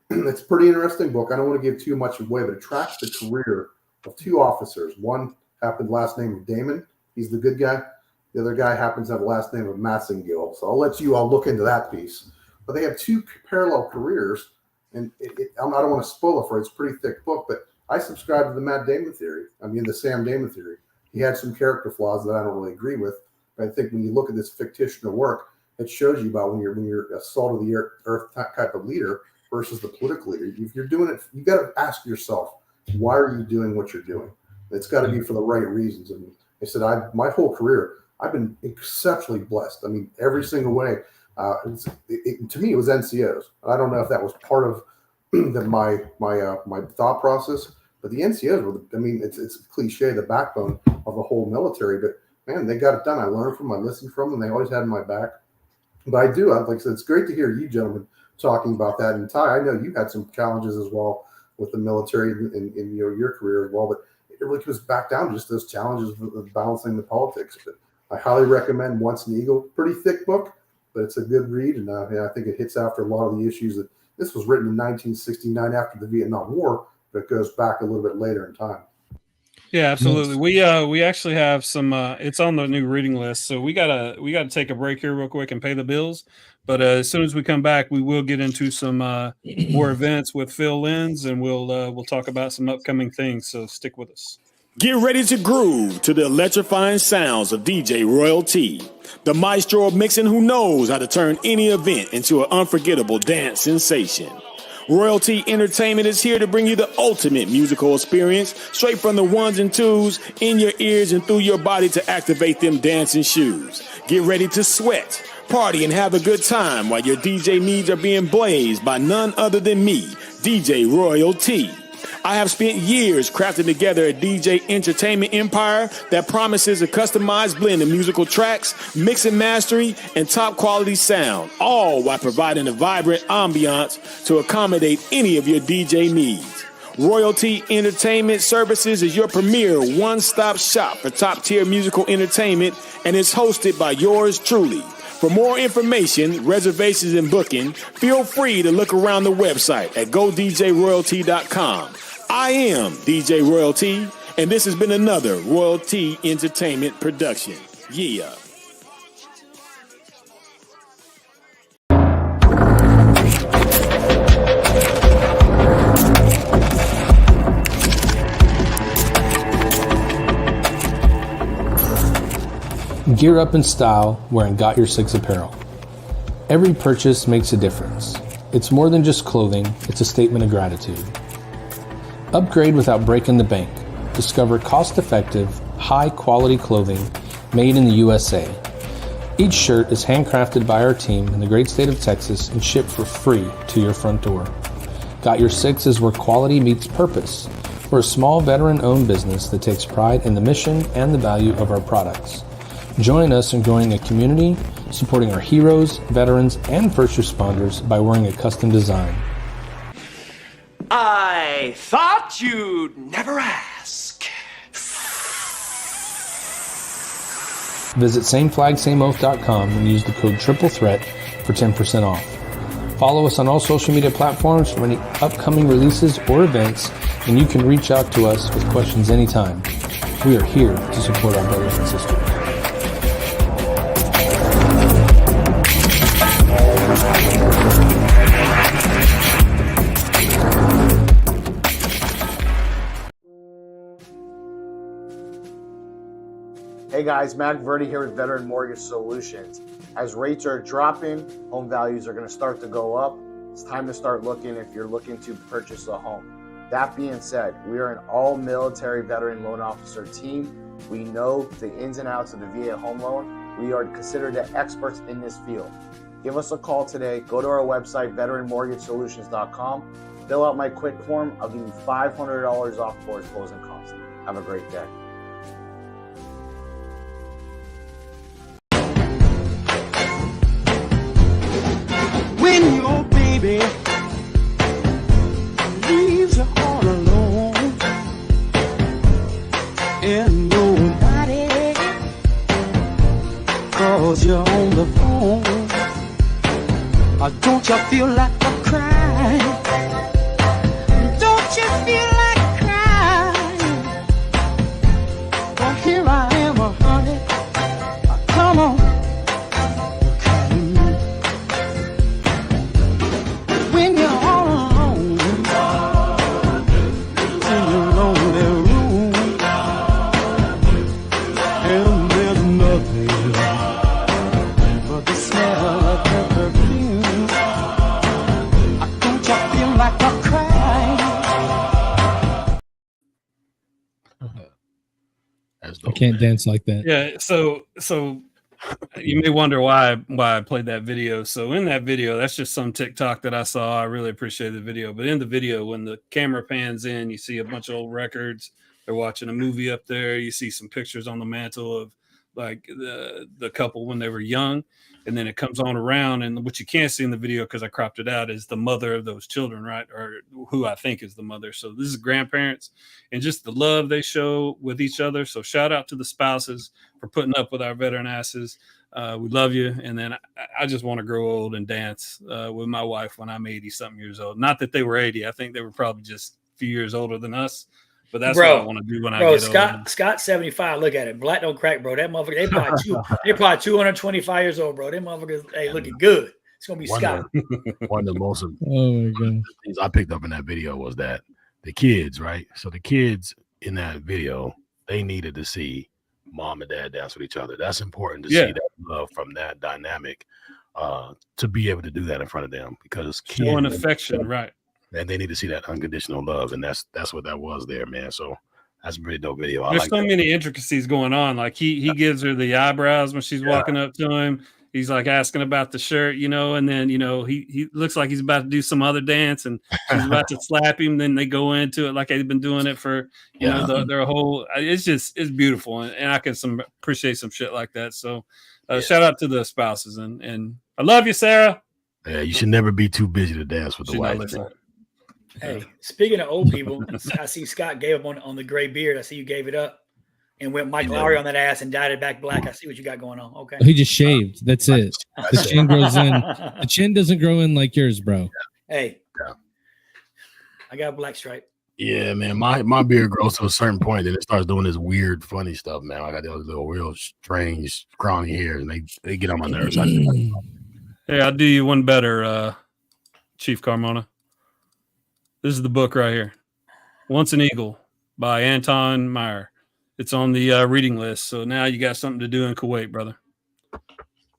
It's a pretty interesting book. I don't want to give too much away, but it tracks the career of two officers. One happened last name of Damon. He's the good guy. The other guy happens to have the last name of Massengill. So I'll let you all look into that piece. But they have two parallel careers, and I don't want to spoil it for it. It's a pretty thick book, but I subscribe to the Matt Damon theory. the Sam Damon theory. He had some character flaws that I don't really agree with, but I think when you look at this fictional work, it shows you about when you're a salt of the earth type of leader versus the political leader. If you're doing it, you got to ask yourself, why are you doing what you're doing? It's got to be for the right reasons. And I said, my whole career, I've been exceptionally blessed. I mean, every single way. To me, it was NCOs. I don't know if that was part of my thought process, but the NCOs were. It's a cliche, the backbone of the whole military. But man, they got it done. I learned from them. I listened from them. They always had my back. But I do. Like I said, it's great to hear you gentlemen talking about that. And Ty, I know you had some challenges as well with the military in your career as well. But it really goes back down to just those challenges of balancing the politics. But I highly recommend Once an Eagle. Pretty thick book, but it's a good read. And I think it hits after a lot of the issues that this was written in 1969 after the Vietnam War, but it goes back a little bit later in time. Yeah, absolutely. We actually have some. It's on the new reading list, so we gotta take a break here real quick and pay the bills. But as soon as we come back, we will get into some more events with Phil Lenz, and we'll talk about some upcoming things. So stick with us. Get ready to groove to the electrifying sounds of DJ Royal T, the maestro of mixing who knows how to turn any event into an unforgettable dance sensation. Royalty Entertainment is here to bring you the ultimate musical experience straight from the ones and twos in your ears and through your body to activate them dancing shoes. Get ready to sweat, party, and have a good time while your DJ needs are being blazed by none other than me, DJ Royal T. I have spent years crafting together a DJ entertainment empire that promises a customized blend of musical tracks, mix and mastery, and top quality sound, all while providing a vibrant ambiance to accommodate any of your DJ needs. Royalty Entertainment Services is your premier one-stop shop for top-tier musical entertainment, and is hosted by yours truly. For more information, reservations, and booking, feel free to look around the website at godjroyalty.com. I am DJ Royalty, and this has been another Royalty Entertainment production. Yeah. Gear up in style wearing Got Your Six apparel. Every purchase makes a difference. It's more than just clothing, it's a statement of gratitude. Upgrade without breaking the bank. Discover cost-effective, high-quality clothing made in the USA. Each shirt is handcrafted by our team in the great state of Texas and shipped for free to your front door. Got Your Six is where quality meets purpose. We're a small veteran-owned business that takes pride in the mission and the value of our products. Join us in growing a community, supporting our heroes, veterans, and first responders by wearing a custom design. I thought you'd never ask. Visit sameflagsameoath.com and use the code TRIPLETHREAT for 10% off. Follow us on all social media platforms for any upcoming releases or events, and you can reach out to us with questions anytime. We are here to support our brothers and sisters. Hey guys, Mac Verdi here with Veteran Mortgage Solutions. As rates are dropping, home values are going to start to go up. It's time to start looking if you're looking to purchase a home. That being said, we are an all-military veteran loan officer team. We know the ins and outs of the VA home loan. We are considered the experts in this field. Give us a call today. Go to our website, veteranmortgagesolutions.com. Fill out my quick form. I'll give you $500 off for closing costs. Have a great day. When your baby leaves you all alone and nobody calls you on the phone, don't you feel like a crying? Don't you feel like crying? Well, here I am, honey. Come on. When you're all alone in your lonely room, and there's nothing but the smell of her perfume, don't you feel like a crying? That's I dope, can't man. dance like that. Yeah, so you may wonder why I played that video. So in that video, that's just some TikTok that I saw. I really appreciate the video. But in the video, when the camera pans in, you see a bunch of old records. They're watching a movie up there. You see some pictures on the mantle of like the couple when they were young. And then it comes on around, and what you can't see in the video because I cropped it out is the mother of those children, right? Or who I think is the mother. So this is grandparents and just the love they show with each other. So shout out to the spouses for putting up with our veteran asses. We love you. And then I just want to grow old and dance with my wife when I'm 80 something years old. Not that they were 80. I think they were probably just a few years older than us. But that's what I want to do when I get old. Scott's 75. Look at it. Black don't crack, bro. That motherfucker, they probably 225 years old, bro. Them motherfuckers, hey, looking good. It's going to be Scott. One of the most Oh my God. things I picked up in that video was that the kids, right? So the kids in that video, they needed to see mom and dad dance with each other. That's important to see that love from that dynamic to be able to do that in front of them because showing affection, right? And they need to see that unconditional love, and that's what that was there, man. So that's a pretty dope video. There's so many intricacies going on. Like he gives her the eyebrows when she's walking up to him. He's like asking about the shirt, and then he looks like he's about to do some other dance, and she's about to slap him. Then they go into it like they've been doing it for their whole. It's beautiful, and I can appreciate some shit like that. So shout out to the spouses, and I love you, Sarah. Yeah, you should never be too busy to dance with the wife. Hey, speaking of old people, I see Scott gave up on the gray beard. I see you gave it up and went Mike Lowry on that ass and dyed it back black. I see what you got going on. Okay. He just shaved. That's it. The chin grows in. The chin doesn't grow in like yours, bro. Hey, I got a black stripe. Yeah, man. My beard grows to a certain point, then it starts doing this weird, funny stuff, man. I got those little real strange, scrawny hairs, and they get on my nerves. Hey, I'll do you one better, Chief Carmona. This is the book right here. Once an Eagle by Anton Meyer. It's on the reading list. So now you got something to do in Kuwait, brother.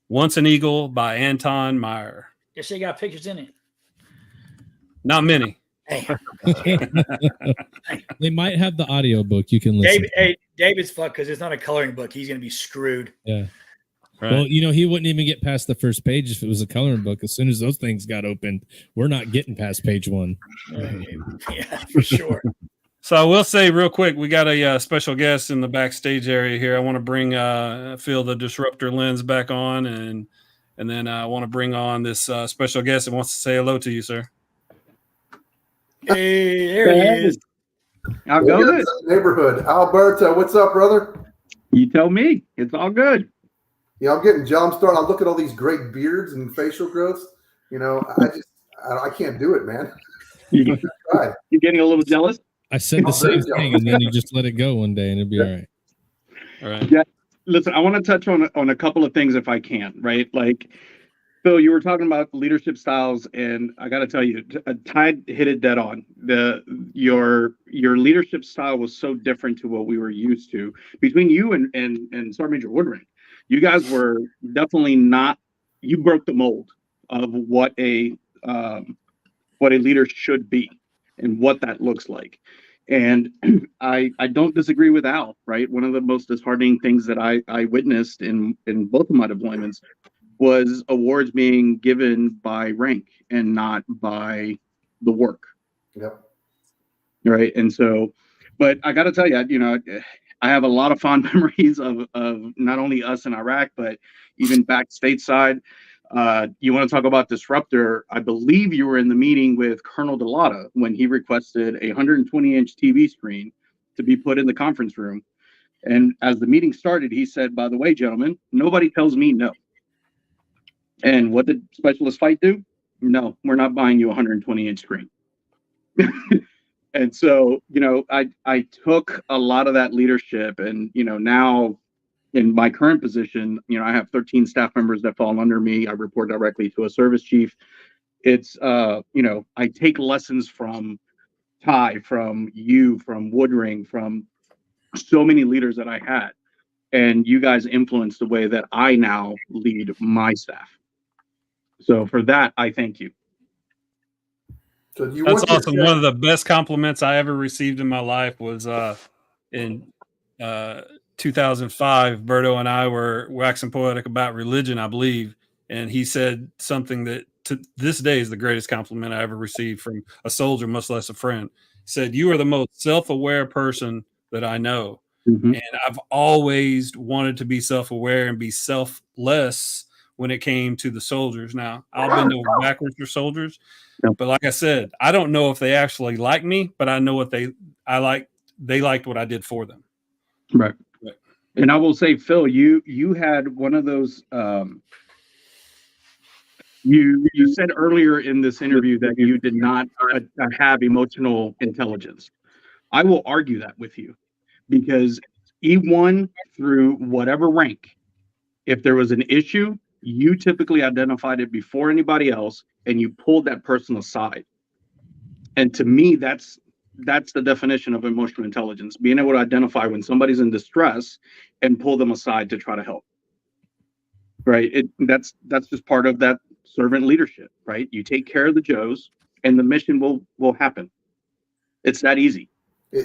Once an Eagle by Anton Meyer. Guess they got pictures in it. Not many. Hey. They might have the audio book you can listen to. David's fucked because it's not a coloring book. He's going to be screwed. Yeah. Right. Well, he wouldn't even get past the first page if it was a coloring book. As soon as those things got opened, we're not getting past page 1. Yeah, for sure. So I will say real quick, we got a special guest in the backstage area here. I want to bring Phil the Disruptor Lenz back on, and then I want to bring on this special guest that wants to say hello to you, sir. Hey, there he is. How goes it? Neighborhood. Alberto, what's up, brother? You tell me. It's all good. Yeah, I'm getting jump started. I look at all these great beards and facial growths. You know, I can't do it, man. You getting a little jealous? I said the same thing, and then you just let it go one day, and it'd be all right. All right. Yeah. Listen, I want to touch on a couple of things if I can, right? Like, Phil, you were talking about leadership styles, and I got to tell you, Tide hit it dead on. Your leadership style was so different to what we were used to. Between you and Sergeant Major Woodring, you guys were definitely not. You broke the mold of what a leader should be and what that looks like. And I don't disagree with Al, right? One of the most disheartening things that I witnessed in both of my deployments was awards being given by rank and not by the work. Yep. Right. And so, but I got to tell you, you know, I have a lot of fond memories of not only us in Iraq, but even back stateside. You want to talk about disruptor? I believe you were in the meeting with Colonel Delata when he requested a 120-inch TV screen to be put in the conference room. And as the meeting started, he said, "By the way, gentlemen, nobody tells me no." And what did Specialist Fight do? No, we're not buying you a 120-inch screen. And so, you know, I took a lot of that leadership, and, you know, now in my current position, you know, I have 13 staff members that fall under me. I report directly to a service chief. It's, you know, I take lessons from Ty, from you, from Woodring, from so many leaders that I had. And you guys influence the way that I now lead my staff. So for that, I thank you. So That's awesome. One of the best compliments I ever received in my life was in 2005. Berto and I were waxing poetic about religion, I believe, and he said something that to this day is the greatest compliment I ever received from a soldier, much less a friend. He said, "You are the most self-aware person that I know." Mm-hmm. And I've always wanted to be self-aware and be selfless when it came to the soldiers. Now, I'll bend over backwards for soldiers. Yep. But like I said, I don't know if they actually like me, but I know what they liked what I did for them. Right. And I will say, Phil, you had one of those. You said earlier in this interview that you did not have emotional intelligence. I will argue that with you, because E1 through whatever rank, if there was an issue, you typically identified it before anybody else, and you pulled that person aside. And to me, that's the definition of emotional intelligence: being able to identify when somebody's in distress and pull them aside to try to help. Right? That's just part of that servant leadership, right? You take care of the Joes, and the mission will happen. It's that easy,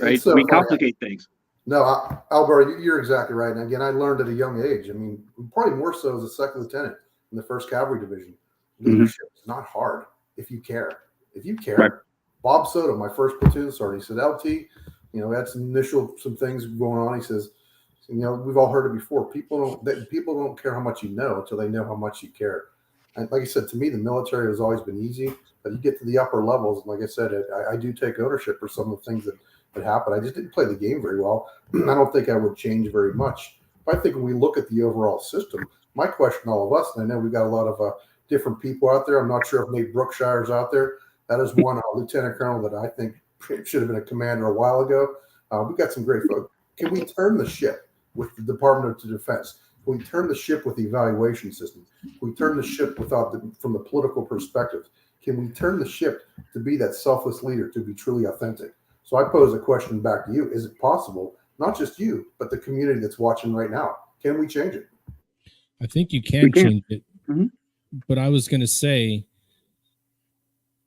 right? So we complicate things. No, Albert, you're exactly right. And again, I learned at a young age. I mean, probably more so as a second lieutenant in the 1st Cavalry Division. Leadership is not hard if you care. If you care. Right. Bob Soto, my first platoon sergeant, he said, "LT, you know, we had some things going on." He says, "You know, we've all heard it before. People don't care how much you know until they know how much you care." And like I said, to me, the military has always been easy. But you get to the upper levels, and like I said, I do take ownership for some of the things that happened. I just didn't play the game very well. I don't think I would change very much. But I think when we look at the overall system, my question to all of us, and I know we've got a lot of different people out there. I'm not sure if Nate Brookshire's out there. That is one lieutenant colonel that I think should have been a commander a while ago. We've got some great folks. Can we turn the ship with the Department of Defense? Can we turn the ship with the evaluation system? Can we turn the ship from the political perspective? Can we turn the ship to be that selfless leader, to be truly authentic? So I pose a question back to you. Is it possible, not just you, but the community that's watching right now? Can we change it? I think you can change it. Mm-hmm. But I was going to say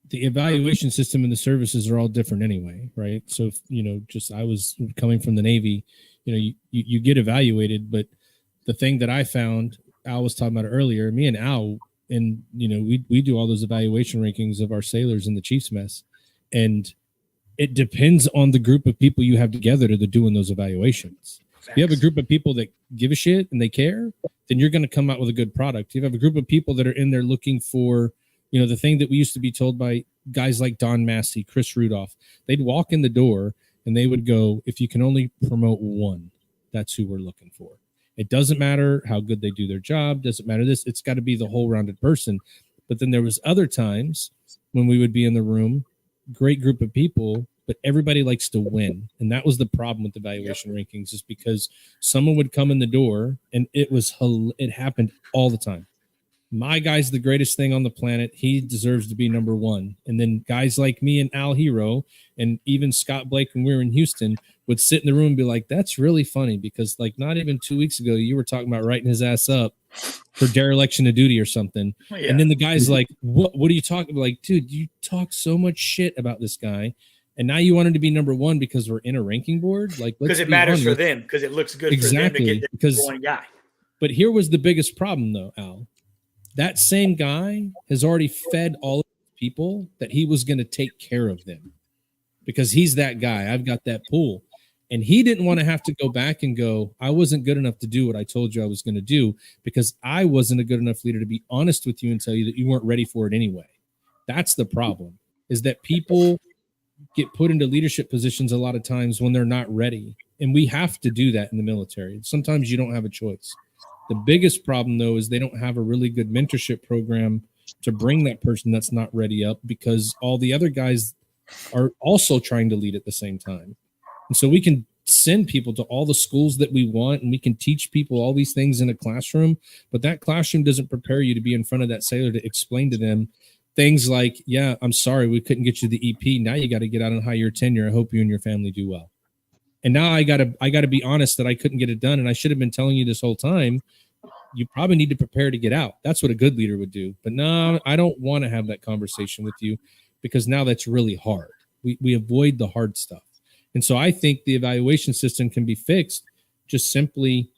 the evaluation system and the services are all different anyway, right? So, you know, I was coming from the Navy, you know, you get evaluated, but the thing that I found, Al was talking about earlier, me and Al, and, you know, we do all those evaluation rankings of our sailors in the Chiefs mess. And It depends on the group of people you have together that are doing those evaluations. If you have a group of people that give a shit and they care, then you're going to come out with a good product. If you have a group of people that are in there looking for, you know, the thing that we used to be told by guys like Don Massey, Chris Rudolph, they'd walk in the door and they would go, if you can only promote one, that's who we're looking for. It doesn't matter how good they do their job. Doesn't matter this. It's got to be the whole rounded person. But then there was other times when we would be in the room, great group of people, but everybody likes to win. And that was the problem with evaluation rankings, is because someone would come in the door and it happened all the time. My guy's the greatest thing on the planet. He deserves to be number one. And then guys like me and Al Hero and even Scott Blake when we were in Houston would sit in the room and be like, that's really funny because like not even 2 weeks ago, you were talking about writing his ass up for dereliction of duty or something. Oh, yeah. And then the guy's like, what are you talking about? Like, dude, you talk so much shit about this guy. And now you want him to be number one because we're in a ranking board? Like, because it matters for them, because it looks good for them to get the one guy. But here was the biggest problem though, Al. That same guy has already fed all of the people that he was going to take care of them because he's that guy. I've got that pool. And he didn't want to have to go back and go, I wasn't good enough to do what I told you I was going to do because I wasn't a good enough leader to be honest with you and tell you that you weren't ready for it anyway. That's the problem, is that people get put into leadership positions a lot of times when they're not ready. And we have to do that in the military. Sometimes you don't have a choice. The biggest problem, though, is they don't have a really good mentorship program to bring that person that's not ready up because all the other guys are also trying to lead at the same time. And so we can send people to all the schools that we want and we can teach people all these things in a classroom, but that classroom doesn't prepare you to be in front of that sailor to explain to them things like, yeah, I'm sorry, we couldn't get you the EP. Now you got to get out on higher tenure. I hope you and your family do well. And now I gotta be honest that I couldn't get it done. And I should have been telling you this whole time, you probably need to prepare to get out. That's what a good leader would do. But no, I don't want to have that conversation with you because now that's really hard. We avoid the hard stuff. And so I think the evaluation system can be fixed just simply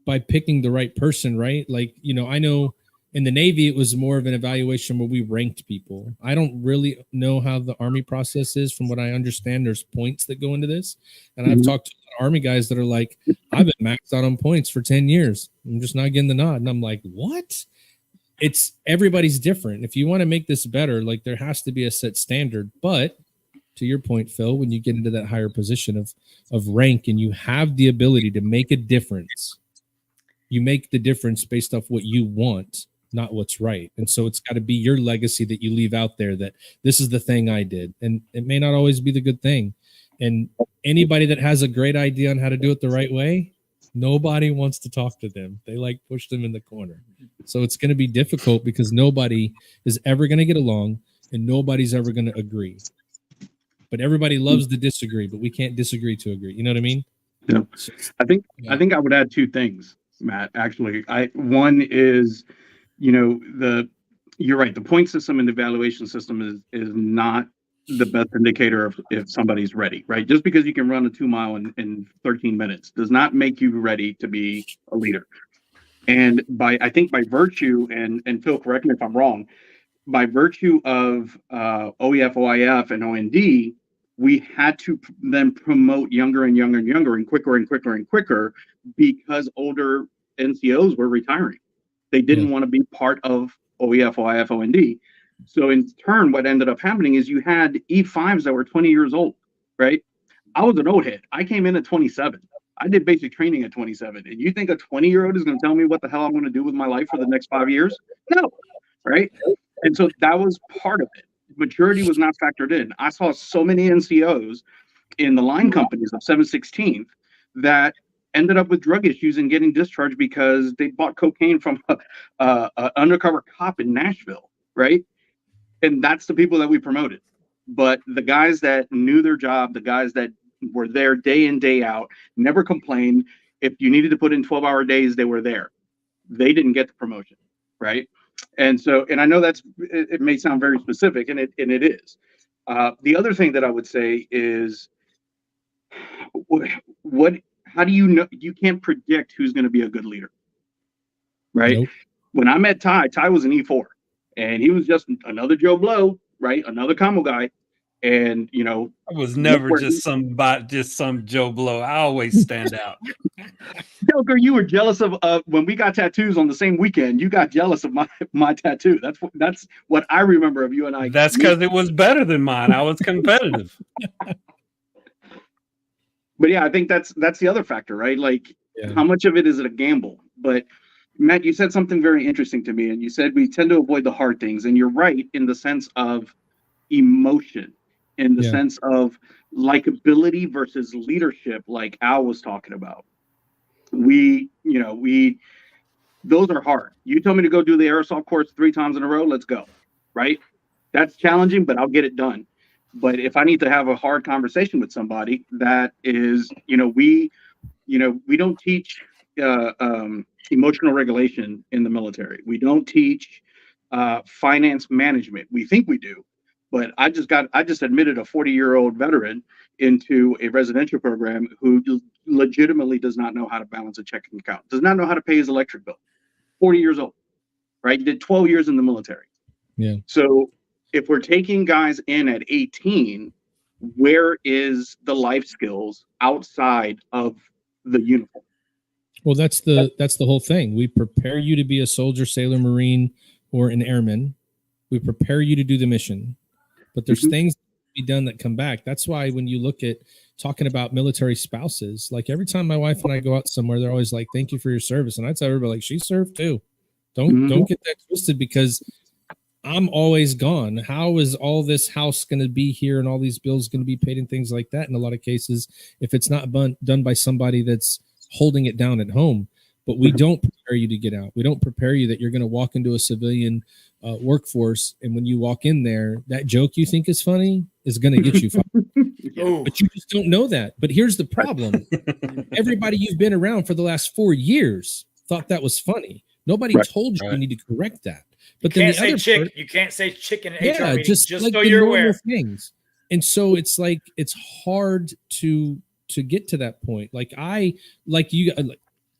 by picking the right person, right? Like, you know, I know in the Navy, it was more of an evaluation where we ranked people. I don't really know how the Army process is. From what I understand, there's points that go into this. And I've talked to Army guys that are like, I've been maxed out on points for 10 years. I'm just not getting the nod. And I'm like, what? It's everybody's different. If you want to make this better, like there has to be a set standard. But to your point, Phil, when you get into that higher position of rank and you have the ability to make a difference, you make the difference based off what you want, not what's right. And so it's got to be your legacy that you leave out there, that this is the thing I did. And it may not always be the good thing. And anybody that has a great idea on how to do it the right way, nobody wants to talk to them. They like push them in the corner. So it's going to be difficult because nobody is ever going to get along and nobody's ever going to agree. But everybody loves to disagree, but we can't disagree to agree. You know what I mean? Yeah. I think I would add two things, Matt, actually. One is, you know, you're right. The point system and the evaluation system is not the best indicator of if somebody's ready, right? Just because you can run a 2 mile in 13 minutes does not make you ready to be a leader. And I think by virtue, and Phil, correct me if I'm wrong, by virtue of OEF, OIF, and OND, we had to then promote younger and younger and younger and quicker and quicker and quicker because older NCOs were retiring. They didn't want to be part of OEF, OIF, OND. So in turn, what ended up happening is you had E5s that were 20 years old, right? I was an old head. I came in at 27. I did basic training at 27. And you think a 20-year-old is going to tell me what the hell I'm going to do with my life for the next 5 years? No, right? And so that was part of it. Maturity was not factored in. I saw so many NCOs in the line companies of 716th that ended up with drug issues and getting discharged because they bought cocaine from an undercover cop in Nashville, right? And that's the people that we promoted. But the guys that knew their job, the guys that were there day in, day out, never complained. If you needed to put in 12-hour days, they were there. They didn't get the promotion, right? And so, and I know it may sound very specific, and it is. The other thing that I would say is, how do you know? You can't predict who's going to be a good leader, right? Nope. When I met Ty was an E4, and he was just another Joe Blow, right? Another commo guy. And you know, I was never just some Joe Blow. I always stand out. Joker, you were jealous of when we got tattoos on the same weekend. You got jealous of my tattoo. That's what I remember of you and I. That's because it was better than mine. I was competitive. But yeah, I think that's the other factor, right? Like, how much of it is it a gamble? But Matt, you said something very interesting to me, and you said we tend to avoid the hard things, and you're right in the sense of emotion, in the sense of likability versus leadership, like Al was talking about. Those are hard. You told me to go do the aerosol course 3 times in a row, let's go, right? That's challenging, but I'll get it done. But if I need to have a hard conversation with somebody, that is, we don't teach emotional regulation in the military. We don't teach finance management. We think we do, but I just admitted a 40-year-old veteran into a residential program who legitimately does not know how to balance a checking account, does not know how to pay his electric bill. 40 years old, right? Did 12 years in the military. Yeah. So if we're taking guys in at 18, where is the life skills outside of the uniform? Well, that's the whole thing. We prepare you to be a soldier, sailor, Marine, or an airman. We prepare you to do the mission, but there's things to be done that come back. That's why when you look at talking about military spouses, like every time my wife and I go out somewhere, they're always like, "Thank you for your service," and I tell everybody, like, she served too. Don't get that twisted, because I'm always gone. How is all this house going to be here and all these bills going to be paid and things like that? In a lot of cases, if it's not done by somebody that's holding it down at home. But we don't prepare you to get out. We don't prepare you that you're going to walk into a civilian workforce, and when you walk in there, that joke you think is funny is going to get you fired. But you just don't know that. But here's the problem. Everybody you've been around for the last 4 years thought that was funny. Nobody told you you need to correct that. But you then can't say chick. You can't say chicken in HR meeting, just like so you're aware. Things. And so it's like it's hard to get to that point.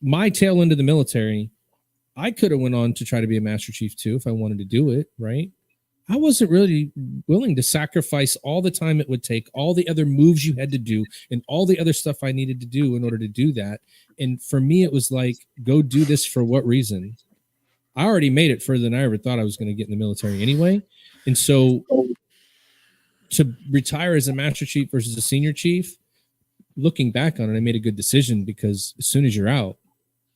My tail end of the military, I could have went on to try to be a Master Chief too if I wanted to do it, right? I wasn't really willing to sacrifice all the time it would take, all the other moves you had to do, and all the other stuff I needed to do in order to do that. And for me, it was like, go do this for what reason? I already made it further than I ever thought I was going to get in the military anyway. And so to retire as a Master Chief versus a Senior Chief, looking back on it, I made a good decision, because as soon as you're out,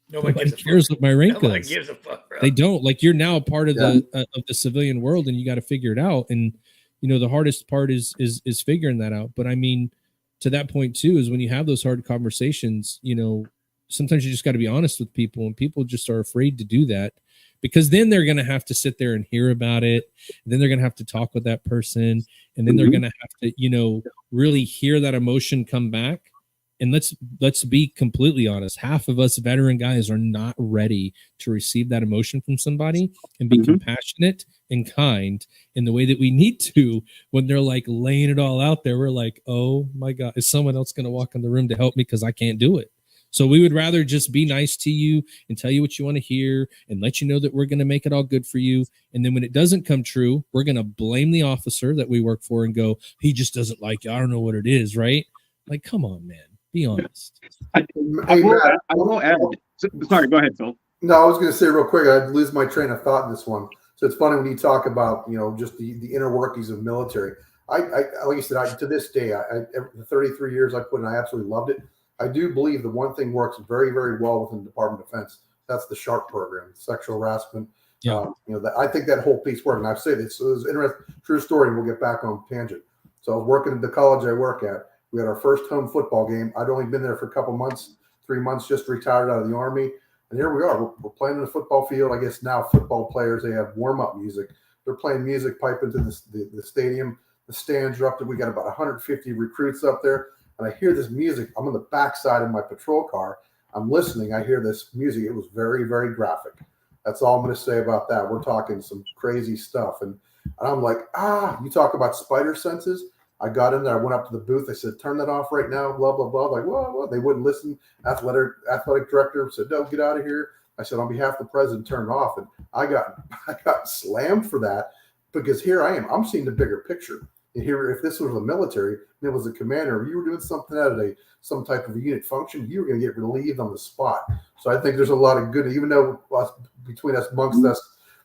nobody cares what my rank is. Gives a fuck, bro. They don't. Like, you're now a part of the civilian world, and you got to figure it out. And the hardest part is figuring that out. But I mean, to that point too, is when you have those hard conversations, sometimes you just got to be honest with people, and people just are afraid to do that, because then they're going to have to sit there and hear about it. And then they're going to have to talk with that person, and then they're going to have to, really hear that emotion come back. And let's be completely honest. Half of us veteran guys are not ready to receive that emotion from somebody and be compassionate and kind in the way that we need to. When they're like laying it all out there, we're like, oh my God, is someone else going to walk in the room to help me? Because I can't do it. So we would rather just be nice to you and tell you what you want to hear and let you know that we're going to make it all good for you. And then when it doesn't come true, we're going to blame the officer that we work for and go, he just doesn't like you. I don't know what it is, right? Like, come on, man. Be honest. I will add. Sorry, go ahead, Phil. No, I was going to say real quick, I'd lose my train of thought in this one. So it's funny when you talk about, just the inner workings of military. I like I said, to this day, the 33 years I put in, I absolutely loved it. I do believe the one thing works very, very well within the Department of Defense. That's the SHARP program, sexual harassment. Yeah. I think that whole piece worked. And I've said this. So it was an interesting, true story, and we'll get back on tangent. So I was working at the college I work at. We had our first home football game. I'd only been there for a couple months, 3 months, just retired out of the Army. And here we are. We're playing in the football field. I guess now football players, they have warm-up music. They're playing music pipe into the stadium. The stands are up there. We got about 150 recruits up there. And I hear this music. I'm on the backside of my patrol car. I'm listening. I hear this music. It was very, very graphic. That's all I'm going to say about that. We're talking some crazy stuff. And I'm like, you talk about spider senses. I got in there. I went up to the booth. I said, turn that off right now, blah, blah, blah. Like, well, they wouldn't listen. Athletic director said, no, get out of here. I said, on behalf of the president, turn it off. And I got slammed for that, because here I am. I'm seeing the bigger picture. And here, if this was the military, and it was a commander, you were doing something at some type of a unit function, you were going to get relieved on the spot. So I think there's a lot of good, even though between us, amongst us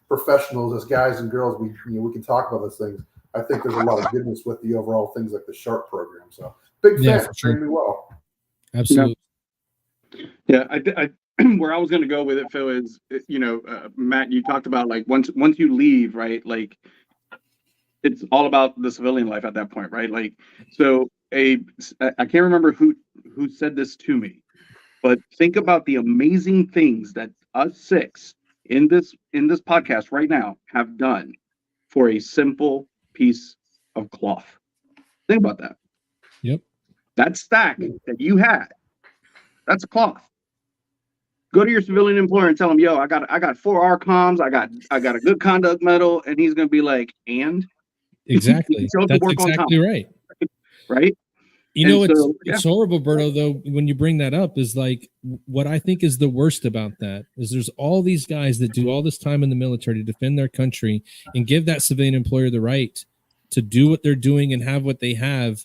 professionals, as guys and girls, we can talk about those things. I think there's a lot of goodness with the overall things like the SHARP program. So big fan, trained me well. Absolutely. Yeah, I where I was going to go with it, Phil, is Matt, you talked about like once you leave, right? Like it's all about the civilian life at that point, right? Like so I can't remember who said this to me, but think about the amazing things that us 6 in this podcast right now have done for a simple piece of cloth. Think about that. Yep. That stack that you had, that's a cloth. Go to your civilian employer and tell him, yo, I got 4 RCOMs, I got a good conduct medal, and he's gonna be like, and exactly. That's exactly right. Right. You know, it's horrible, Berto, though, when you bring that up, is like what I think is the worst about that is there's all these guys that do all this time in the military to defend their country and give that civilian employer the right to do what they're doing and have what they have.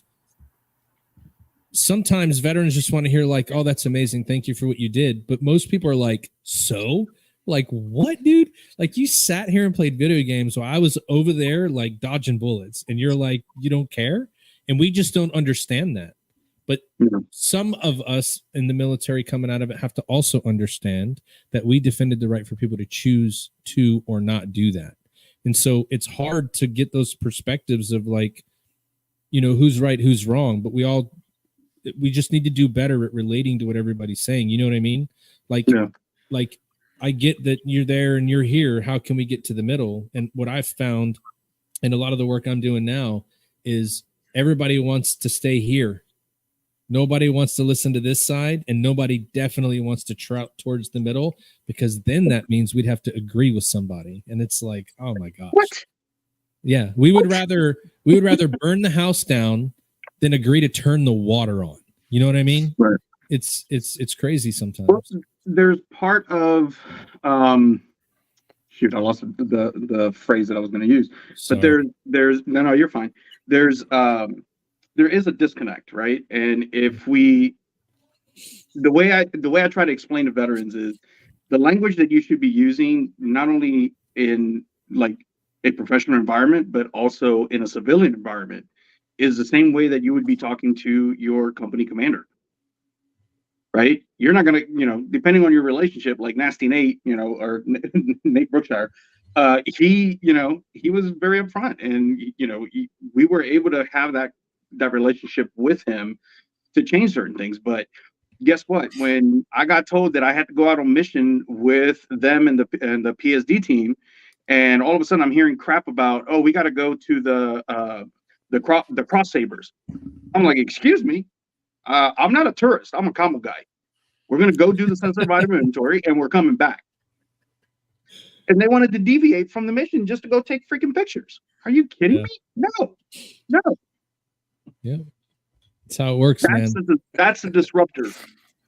Sometimes veterans just want to hear like, oh, that's amazing. Thank you for what you did. But most people are like, so? Like, what, dude? Like, you sat here and played video games while I was over there, like, dodging bullets. And you're like, you don't care? And we just don't understand that. But some of us in the military coming out of it have to also understand that we defended the right for people to choose to or not do that. And so it's hard to get those perspectives of like, who's right, who's wrong. But we just need to do better at relating to what everybody's saying. You know what I mean? Like I get that you're there and you're here. How can we get to the middle? And what I've found in a lot of the work I'm doing now is everybody wants to stay here. Nobody wants to listen to this side, and nobody definitely wants to trout towards the middle, because then that means we'd have to agree with somebody. And it's like, oh my gosh. What? Yeah. We would rather burn the house down than agree to turn the water on. You know what I mean? Right. It's crazy sometimes. Well, there's part of shoot, I lost the phrase that I was going to use. Sorry. But there's no, you're fine. There is a disconnect, right? And if the way I try to explain to veterans is the language that you should be using, not only in like a professional environment, but also in a civilian environment, is the same way that you would be talking to your company commander, right? You're not going to, depending on your relationship, like Nasty Nate, or Nate Brookshire, he was very upfront, and, we were able to have that relationship with him to change certain things. But guess what? When I got told that I had to go out on mission with them and the PSD team, and all of a sudden I'm hearing crap about, oh, we got to go to the cross sabers. I'm like, excuse me, I'm not a tourist. I'm a combo guy. We're going to go do the sensitive item inventory, and we're coming back. And they wanted to deviate from the mission just to go take freaking pictures. Are you kidding me? No. Yeah, that's how it works, man. That's a disruptor.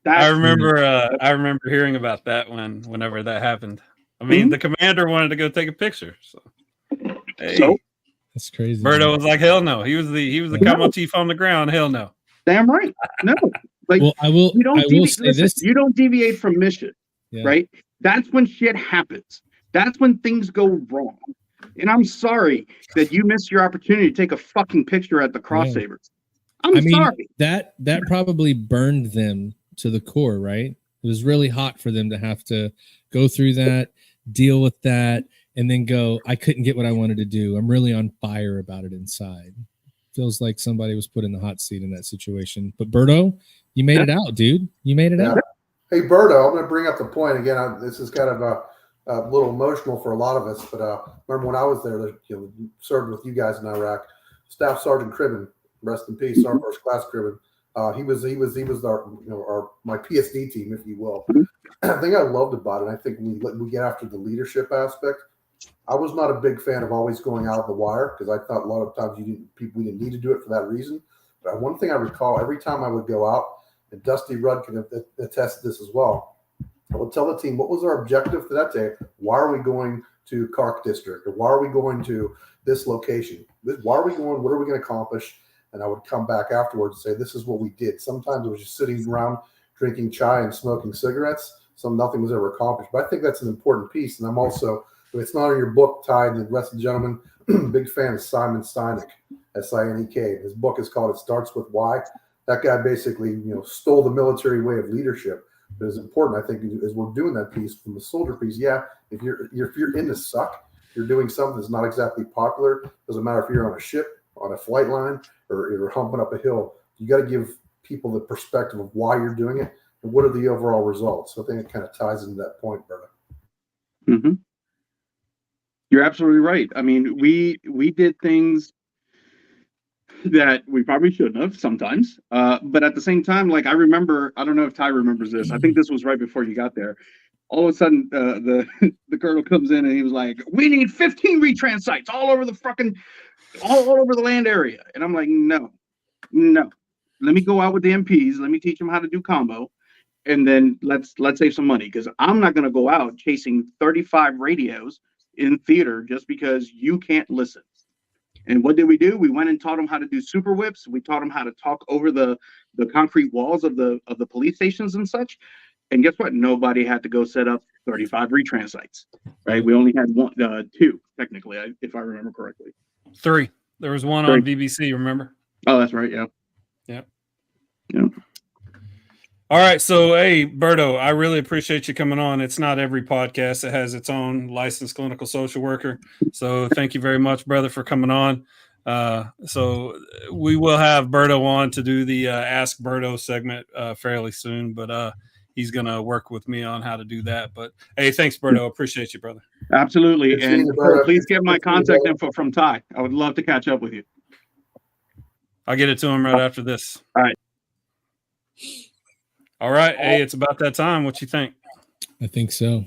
I remember hearing about that whenever that happened. I mean, the commander wanted to go take a picture. So, that's crazy. Berto was like, hell no. He was the combo chief on the ground. Hell no. Damn right. No. Like, well, I will say this. You don't deviate from mission, right? That's when shit happens. That's when things go wrong. And I'm sorry that you missed your opportunity to take a fucking picture at the cross sabers. I'm sorry. That probably burned them to the core, right? It was really hot for them to have to go through that, deal with that, and then go, I couldn't get what I wanted to do. I'm really on fire about it inside. Feels like somebody was put in the hot seat in that situation. But Berto, you made it out, dude. You made it out. Hey, Berto, I'm going to bring up the point again. This is kind of a little emotional for a lot of us, but remember when I was there, served with you guys in Iraq, Staff Sergeant Cribben, rest in peace, our first class Cribben. He was my PSD team, if you will. The thing I loved about it, I think we get after the leadership aspect. I was not a big fan of always going out of the wire, because I thought a lot of times we didn't need to do it for that reason. But one thing I recall, every time I would go out, and Dusty Rudd can attest to this as well, I would tell the team what was our objective for that day. Why are we going to Kark District, or why are we going to this location? Why are we going? What are we going to accomplish? And I would come back afterwards and say, this is what we did. Sometimes it was just sitting around drinking chai and smoking cigarettes. Nothing was ever accomplished. But I think that's an important piece. And I'm also, if it's not in your book, Ty and the rest of the gentlemen, big fan of Simon Sinek, S-I-N-E-K. His book is called It Starts With Why. That guy basically, stole the military way of leadership. But it's important, I think, as we're doing that piece from the soldier piece. Yeah, if you're in the suck, you're doing something that's not exactly popular. Doesn't matter if you're on a ship, on a flight line, or you're humping up a hill. You got to give people the perspective of why you're doing it and what are the overall results. So I think it kind of ties into that point, brother. Mm-hmm. You're absolutely right. I mean, we did things that we probably shouldn't have sometimes. But at the same time, like I remember, I don't know if Ty remembers this. I think this was right before you got there. All of a sudden, the colonel comes in and he was like, "We need 15 retrans sites all over the all over the land area." And I'm like, no. Let me go out with the MPs. Let me teach them how to do combo, and then let's save some money, because I'm not going to go out chasing 35 radios in theater just because you can't listen. And what did we do? We went and taught them how to do super whips. We taught them how to talk over the concrete walls of the police stations and such. And guess what? Nobody had to go set up 35 retrans sites, right? We only had two, technically, if I remember correctly. 3. There was one on BBC, remember? Oh, that's right. Yeah. All right. So, hey, Berto, I really appreciate you coming on. It's not every podcast that has its own licensed clinical social worker. So thank you very much, brother, for coming on. So we will have Berto on to do the Ask Berto segment fairly soon, but he's going to work with me on how to do that. But hey, thanks, Berto. Appreciate you, brother. Absolutely. And please get my contact info from Ty. I would love to catch up with you. I'll get it to him right after this. All right. All right. Hey, it's about that time. What you think? I think so.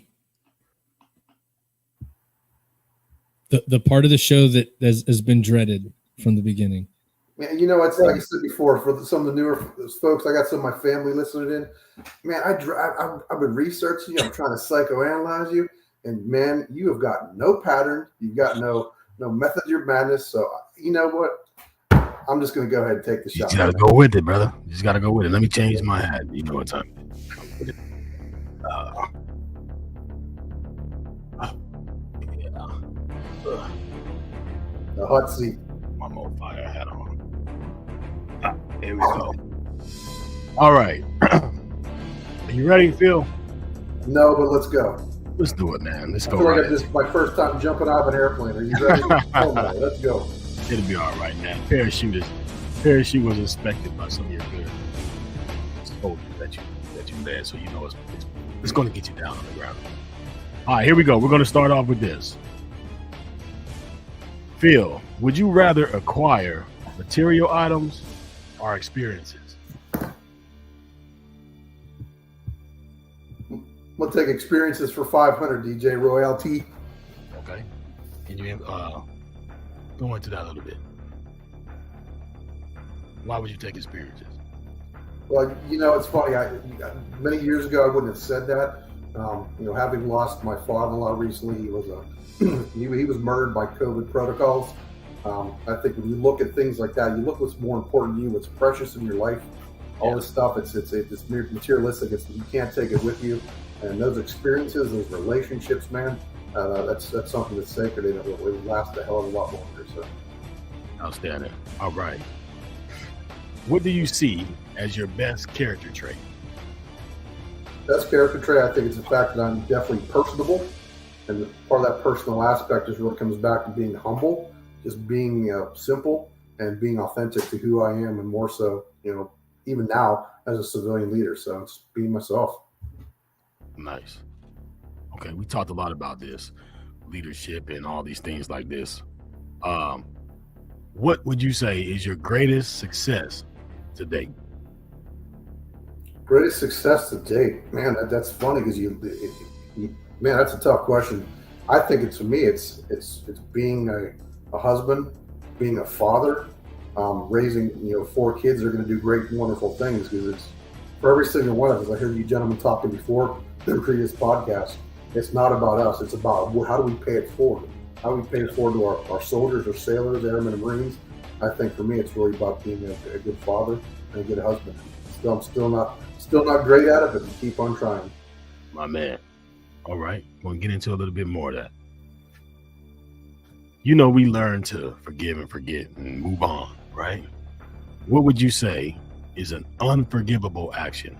The part of the show that has been dreaded from the beginning. Man, it's like I said before, for some of the newer folks, I got some of my family listening in. Man, I've been researching you. I'm trying to psychoanalyze you. And, man, you have got no pattern. You've got no method to your madness. So, you know what? I'm just going to go ahead and take the shot. You got to go with it, brother. You just got to go with it. Let me change my hat. You know what time it is. The hot seat. My more fire hat on. Here we go. All right. Are you ready, Phil? No, but let's go. Let's do it, man. Let's go. I feel like this is my first time jumping out of an airplane. Are you ready? Oh, no, let's go. It'll be all right, man. Parachute was inspected by some of your good soldiers that you led, so you know it's going to get you down on the ground. All right, here we go. We're going to start off with this. Phil, would you rather acquire material items or experiences? We'll take experiences for 500, DJ Royalty. Okay. Can you go into that a little bit? Why would you take experiences? Well, it's funny. Many years ago, I wouldn't have said that. Having lost my father-in-law recently, he was he was murdered by COVID protocols. I think when you look at things like that, you look what's more important to you, what's precious in your life. All this stuff, it's materialistic. You can't take it with you. And those experiences, those relationships, man, that's something that's sacred, and it will last a hell of a lot longer. So, outstanding. All right. What do you see as your best character trait? Best character trait, I think, is the fact that I'm definitely personable, and part of that personal aspect is what comes back to being humble, just being simple and being authentic to who I am, and more so, even now as a civilian leader. So it's being myself. Nice. Okay, we talked a lot about this, leadership and all these things like this. What would you say is your greatest success to date? Greatest success to date, man. That's funny because man, that's a tough question. I think it's being a husband, being a father, raising 4 kids that are going to do great, wonderful things. Because it's for every single one of us. I heard you gentlemen talking before the previous podcast. It's not about us. It's about how do we pay it forward? How do we pay it forward to our soldiers or sailors, airmen, and Marines? I think for me, it's really about being a good father and a good husband. I'm still not great at it, but keep on trying. My man. All right, we'll get into a little bit more of that. You know, we learn to forgive and forget and move on, right? What would you say is an unforgivable action?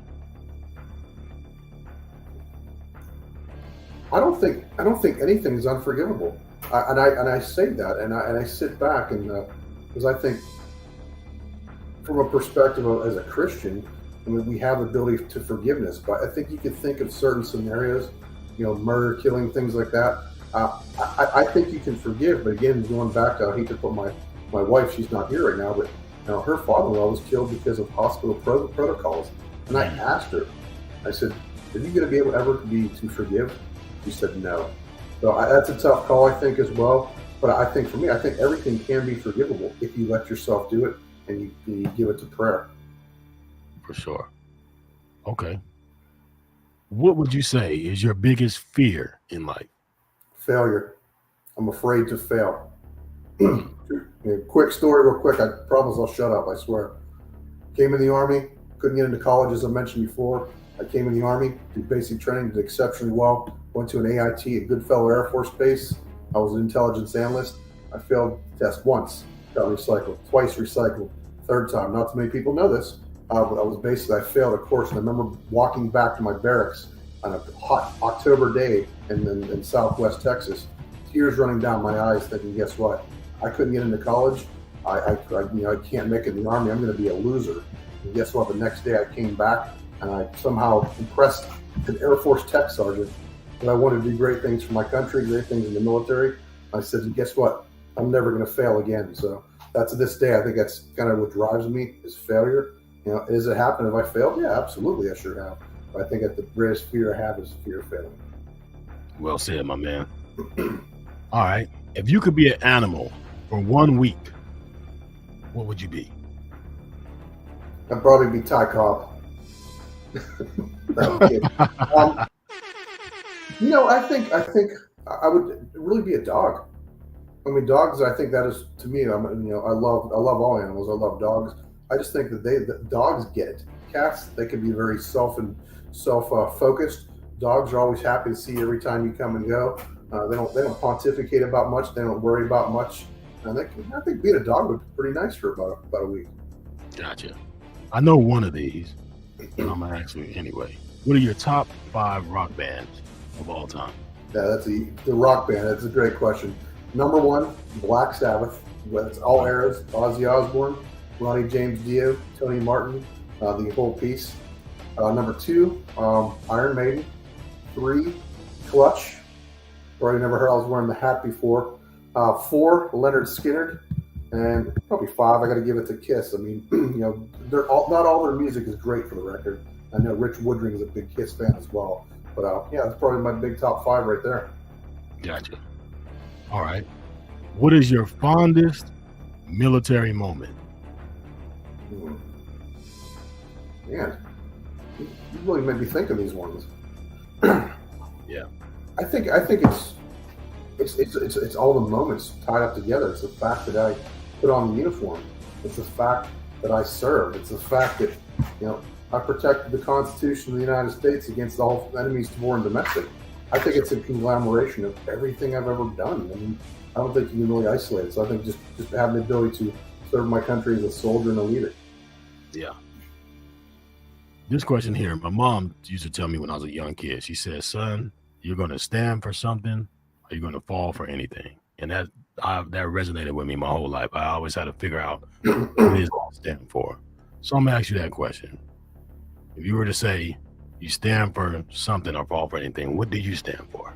I don't think anything is unforgivable. I say that, and I sit back and because I think from a perspective of, as a Christian, I mean, we have the ability to forgiveness, but I think you can think of certain scenarios, murder, killing, things like that. I think you can forgive, but again, going back to, I hate to put my wife, she's not here right now, but her father-in-law was killed because of hospital protocols. And I asked her, I said, are you going to be able ever to forgive? She said no. So that's a tough call, I think, as well. But I think for me, I think everything can be forgivable if you let yourself do it and you give it to prayer. For sure. Okay. What would you say is your biggest fear in life? Failure. I'm afraid to fail. Quick story, real quick. I promise I'll shut up, I swear. Came in the Army, couldn't get into college, as I mentioned before. I came in the Army, did basic training, did exceptionally well. Went to an AIT at Goodfellow Air Force Base. I was an intelligence analyst. I failed the test once, got recycled, twice recycled, third time. Not too many people know this, but I failed a course, and I remember walking back to my barracks on a hot October day in Southwest Texas, tears running down my eyes, thinking, guess what? I couldn't get into college. I can't make it in the Army. I'm going to be a loser. And guess what? The next day I came back and I somehow impressed an Air Force tech sergeant that I wanted to do great things for my country, great things in the military. I said, guess what? I'm never going to fail again. So that's to this day, I think that's kind of what drives me is failure. Does it happen? Have I failed? Yeah, absolutely. I sure have. But I think that the greatest fear I have is the fear of failing. Well said, my man. All right. If you could be an animal for 1 week, what would you be? I'd probably be Ty Cobb. I think I would really be a dog. I mean, dogs. I think that is, to me. I love all animals. I love dogs. I just think that dogs get it. Cats, they can be very self-focused. Dogs are always happy to see you every time you come and go. They don't pontificate about much. They don't worry about much. And I think being a dog would be pretty nice for about a week. Gotcha. I know one of these. I'm gonna ask you anyway. What are your top 5 rock bands of all time? Yeah, that's the rock band. That's a great question. Number 1, Black Sabbath. It's all eras. Ozzy Osbourne, Ronnie James Dio, Tony Martin, the whole piece. Number 2, Iron Maiden. 3, Clutch. Probably never heard. I was wearing the hat before. 4, Leonard Skinner. And probably 5, I got to give it to Kiss. I mean, not all their music is great for the record. I know Rich Woodring is a big Kiss fan as well. But that's probably my big top 5 right there. Gotcha. All right. What is your fondest military moment? Man, you really made me think of these ones. Yeah. I think it's all the moments tied up together. It's the fact that I put on the uniform. It's the fact that I served. It's the fact that I protected the Constitution of the United States against all enemies, foreign and domestic. I think it's a conglomeration of everything I've ever done. I mean, I don't think you can really isolate it. So I think just having the ability to serve my country as a soldier and a leader. Yeah. This question here, my mom used to tell me when I was a young kid. She said, son, you're going to stand for something or you're going to fall for anything. And that resonated with me my whole life. I always had to figure out what it is I stand for. So I'm going to ask you that question. If you were to say you stand for something or fall for anything, what do you stand for?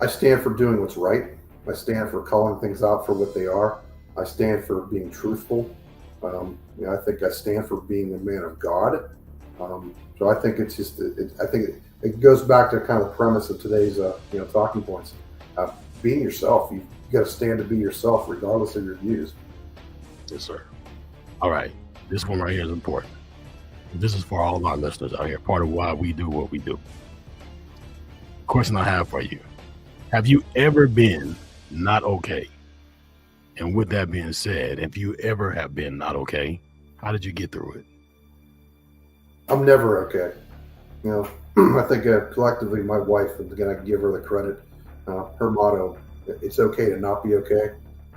I stand for doing what's right. I stand for calling things out for what they are. I stand for being truthful. I think I stand for being a man of God. So I think it's just, I think it goes back to kind of the premise of today's, talking points. Being yourself. You got to stand to be yourself regardless of your views. Yes, sir. All right. This one right here is important. This is for all of our listeners out here. Part of why we do what we do. question I have for you. Have you ever been not okay? And with that being said, if you ever have been not okay, how did you get through it? I'm never okay. You know, I think collectively, my wife, and again, I give her the credit. Her motto, it's okay to not be okay.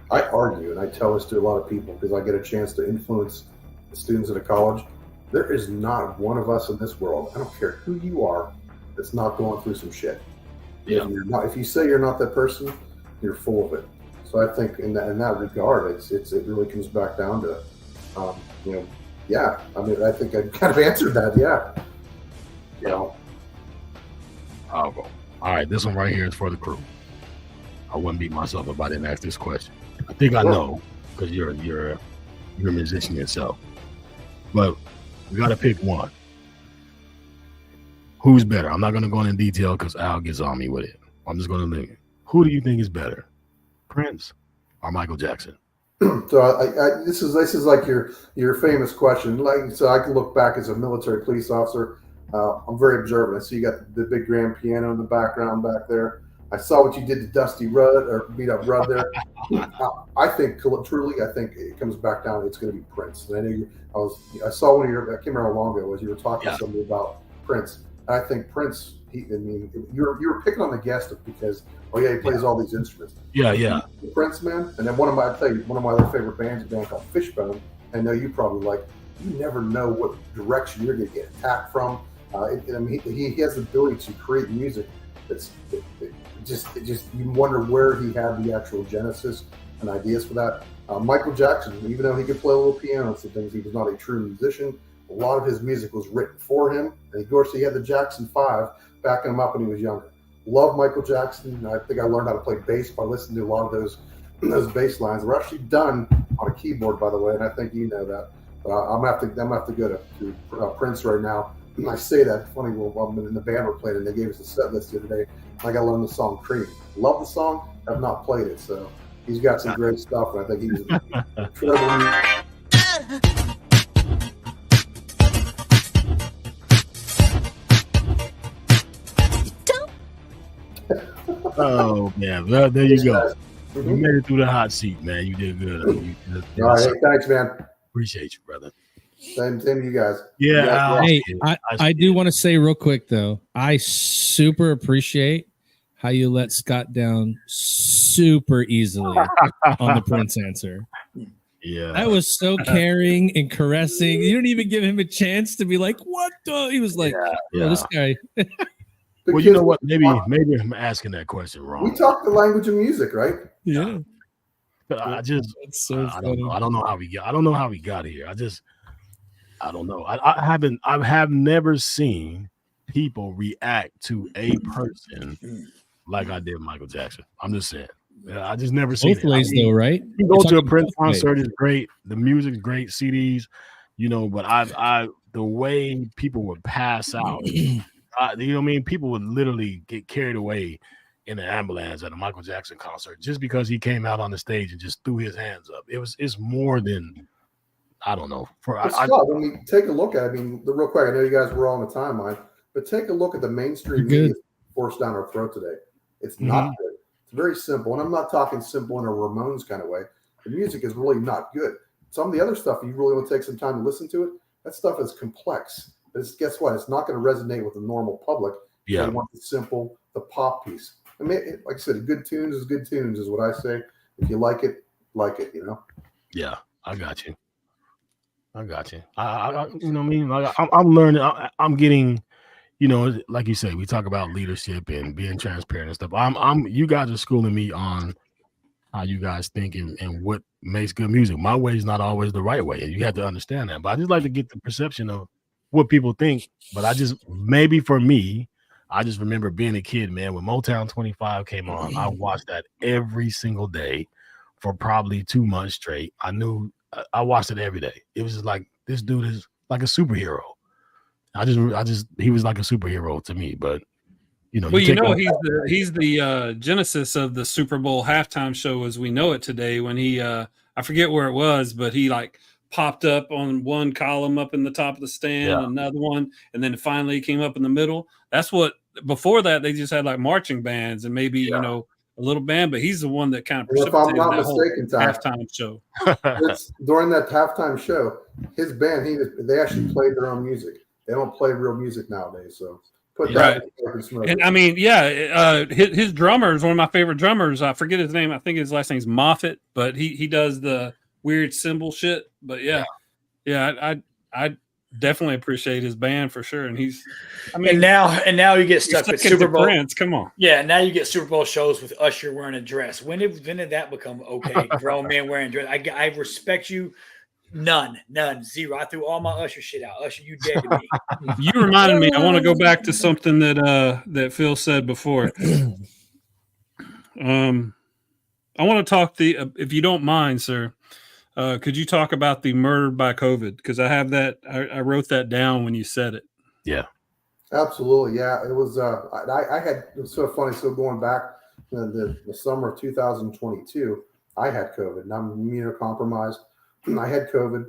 I argue, and I tell this to a lot of people because I get a chance to influence the students at a college. There is not one of us in this world, I don't care who you are, that's not going through some shit. Yeah. If you say you're not that person, you're full of it. So I think in that regard, it really comes back down to, you know, yeah. I mean, I think I kind of answered that. Yeah. You know. I'll go. All right, this one right here is for the crew. I wouldn't beat myself if I didn't ask this question. I think I know because you're a musician yourself. But we got to pick one. Who's better? I'm not going to go into detail because Al gets on me with it. I'm just going to leave it. Who do you think is better, Prince or Michael Jackson? So this is like your famous question. Like, so I can look back as a military police officer. I'm very observant. I see you got the big grand piano in the background back there. I saw what you did to Dusty Rudd or beat up Rudd there. I think it comes back down. It's going to be Prince. And I know I saw one of your. I can't remember how long ago it was. You were talking to somebody about Prince. And I think Prince. You were picking on the guest because he plays all these instruments. Yeah. Prince, man. And then one of my other favorite bands, a band called Fishbone. I know you probably like. You never know what direction you're going to get attacked from. He has the ability to create music that's just you wonder where he had the actual genesis and ideas for that. Michael Jackson, even though he could play a little piano and some things, he was not a true musician. A lot of his music was written for him, and of course he had the Jackson 5 backing him up when he was younger. Love Michael Jackson. I think I learned how to play bass by listening to a lot of those bass lines. They're actually done on a keyboard, by the way, and I think you know that. But I'm gonna have to go to Prince right now. And I say that funny. Well, I'm in the band we're playing, and they gave us a set list the other day. I got to learn the song "Cream." Love the song. Have not played it, so he's got some great stuff. And I think he's incredible. Oh man, well, there you go. You made it through the hot seat, man. You did good. All right, hey, thanks, man. Appreciate you, brother. Same to you guys. Yeah. Hey, I do want to say real quick though, I super appreciate how you let Scott down super easily on the Prince answer. Yeah, that was so caring and caressing. You didn't even give him a chance to be like, "What the?" He was like, "Oh, this guy." Well, you know what? Maybe I'm asking that question wrong. We talk the language of music, right? Yeah. But I just, I don't know how we got. I don't know how we got here. I don't know. I have never seen people react to a person like I did Michael Jackson. I'm just saying. I just never seen both ways though, right? You go to a Prince concert is great. The music's great, CDs, but the way people would pass out, you know what I mean? People would literally get carried away in an ambulance at a Michael Jackson concert just because he came out on the stage and just threw his hands up. It's more than, I don't know. When we take a look at it, real quick, I know you guys were all on the timeline, but take a look at the mainstream media forced down our throat today. It's not good. It's very simple. And I'm not talking simple in a Ramones kind of way. The music is really not good. Some of the other stuff, you really want to take some time to listen to it. That stuff is complex. But guess what? It's not going to resonate with the normal public. Yeah. They want the simple, the pop piece. Like I said, good tunes is what I say. If you like it, Yeah, I got you. I you know what I mean? I'm learning. I'm getting, like you say, we talk about leadership and being transparent and stuff. You guys are schooling me on how you guys think and what makes good music. My way is not always the right way, and you have to understand that. But I just like to get the perception of what people think. But maybe for me, I just remember being a kid, man, when Motown 25 came on, I watched that every single day for probably 2 months straight. I watched it every day. It was just like, this dude is like a superhero. He was like a superhero to me, but he's the genesis of the Super Bowl halftime show as we know it today, when he, I forget where it was, but he like popped up on one column up in the top of the stand, another one, and then finally came up in the middle. That's what before that, they just had like marching bands and maybe you know a little band. But he's the one that kind of If I'm precipitated not that whole mistaken, Ty, halftime show. during that halftime show, his band they actually played their own music. They don't play real music nowadays, so put that. And I mean, yeah, his drummer is one of my favorite drummers. I forget his name. I think his last name's Moffat, but he does the weird cymbal shit. But yeah, I definitely appreciate his band for sure. And he's, I mean, and now you get stuck with Super Bowl. Prince, come on, yeah. Now you get Super Bowl shows with Usher wearing a dress. When did that become okay? Grown men wearing dress. I respect you. None, zero. I threw all my Usher shit out. Usher, you dead to me. You reminded me. I want to go back to something that Phil said before. I want to talk if you don't mind, sir. Could you talk about the murdered by COVID? Because I have that. I wrote that down when you said it. Yeah, absolutely. Yeah, it was. I had. It was so funny. So going back the summer of 2022, I had COVID, and I'm immunocompromised. I had COVID,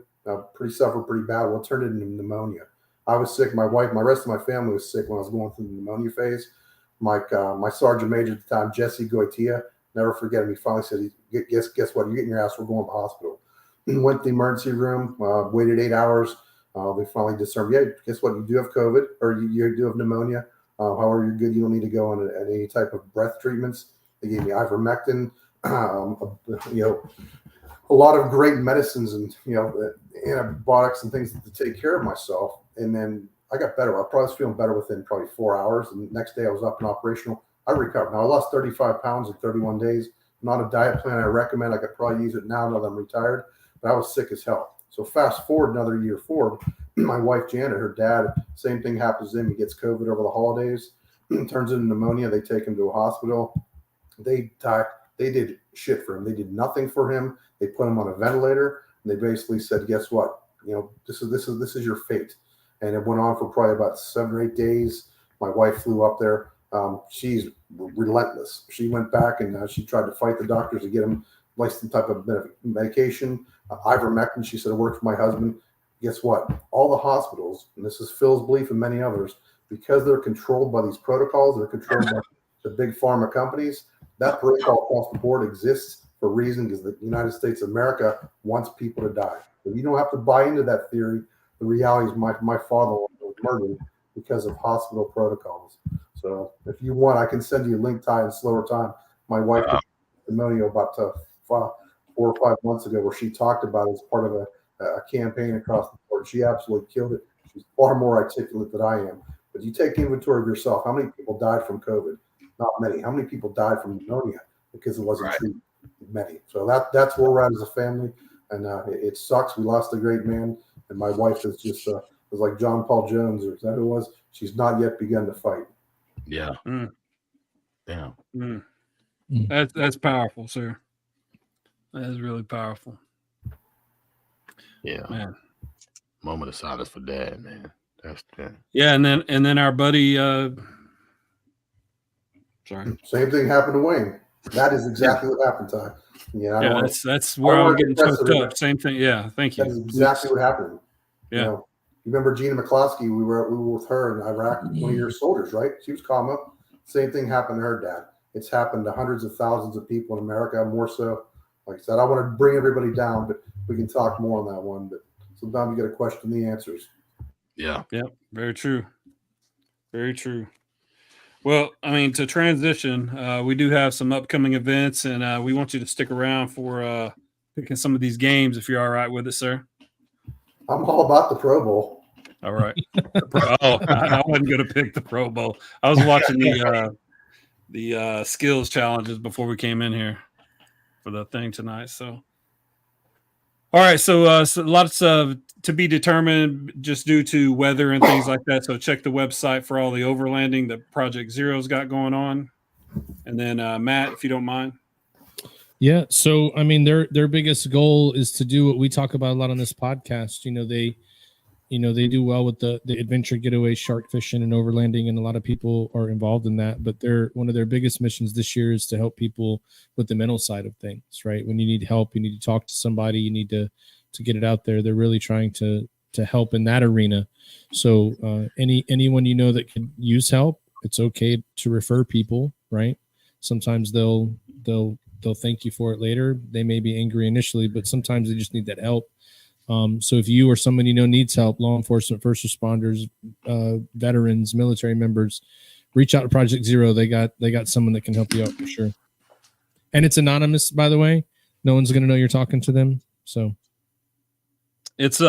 suffered pretty bad. Well, it turned into pneumonia. I was sick. My wife, my rest of my family was sick when I was going through the pneumonia phase. My sergeant major at the time, Jesse Goitia, never forget him. He finally said, guess what? You're getting your ass. We're going to the hospital. Went to the emergency room, waited 8 hours. They finally discerned, yeah, guess what? You do have COVID, or you do have pneumonia. However, you're good. You don't need to go on any type of breath treatments. They gave me ivermectin, a lot of great medicines and antibiotics and things to take care of myself. And then I got better. I probably was feeling better within probably 4 hours. And the next day I was up and operational. I recovered. Now I lost 35 pounds in 31 days. Not a diet plan I recommend. I could probably use it now that I'm retired, but I was sick as hell. So fast forward another year forward, my wife Janet, her dad, same thing happens to him. He gets COVID over the holidays, turns into pneumonia. They take him to a hospital. They did shit for him. They did nothing for him. They put him on a ventilator, and they basically said, "Guess what? This is your fate." And it went on for probably about 7 or 8 days. My wife flew up there. She's relentless. She went back and she tried to fight the doctors to get him like some type of medication, ivermectin. She said it worked for my husband. Guess what? All the hospitals, and this is Phil's belief and many others, because they're controlled by these protocols, they're controlled by the big pharma companies. That protocol across the board exists for a reason, because the United States of America wants people to die. If you don't have to buy into that theory, the reality is my father was murdered because of hospital protocols. So if you want, I can send you a link, Ty, in slower time. My wife did a testimonial about 4 or 5 months ago where she talked about it as part of a campaign across the board. She absolutely killed it. She's far more articulate than I am. But you take inventory of yourself. How many people died from COVID? Not many. How many people died from pneumonia because it wasn't treated? Many. So that's where we're at as a family, and it sucks. We lost a great man, and my wife is just was like John Paul Jones, or is that who it was? She's not yet begun to fight. Yeah. Damn. That's powerful, sir. That is really powerful. Yeah, man. Moment of silence for Dad, man. That's that. Yeah, and then our buddy. Sorry. Same thing happened to Wayne. That is exactly what happened, Ty. Yeah, that's where I'm getting choked up. Same thing. Yeah, thank you. That is exactly what happened. Yeah. You remember Gina McCloskey? We were with her in Iraq, one of your soldiers, right? She was calm up. Same thing happened to her dad. It's happened to hundreds of thousands of people in America, more so. Like I said, I want to bring everybody down, but we can talk more on that one. But sometimes you got to question the answers. Yeah. Yep. Very true. Very true. Well, I mean, to transition, we do have some upcoming events, and we want you to stick around for picking some of these games if you're all right with it, sir. I'm all about the Pro Bowl. All right. I wasn't going to pick the Pro Bowl. I was watching the skills challenges before we came in here for the thing tonight. So, all right. So lots of to be determined just due to weather and things like that. So check the website for all the overlanding that Project Zero's got going on. And then Matt, if you don't mind. Yeah. So, I mean, their biggest goal is to do what we talk about a lot on this podcast. They do well with the adventure getaway, shark fishing and overlanding, and a lot of people are involved in that. But one of their biggest missions this year is to help people with the mental side of things, right? When you need help, you need to talk to somebody, you need to get it out there. They're really trying to help in that arena. So anyone that could use help, it's okay to refer people, right? Sometimes they'll thank you for it later. They may be angry initially, but sometimes they just need that help. So if you or someone you know needs help, law enforcement, first responders, veterans, military members, reach out to Project Zero. They got someone that can help you out for sure. And it's anonymous, by the way. No one's going to know you're talking to them. So it's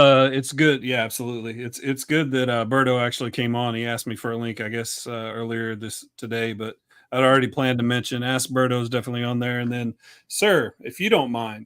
good. Yeah, absolutely. It's good that Berto actually came on. He asked me for a link, I guess, earlier today, but I'd already planned to mention Ask Berto is definitely on there. And then, sir, if you don't mind,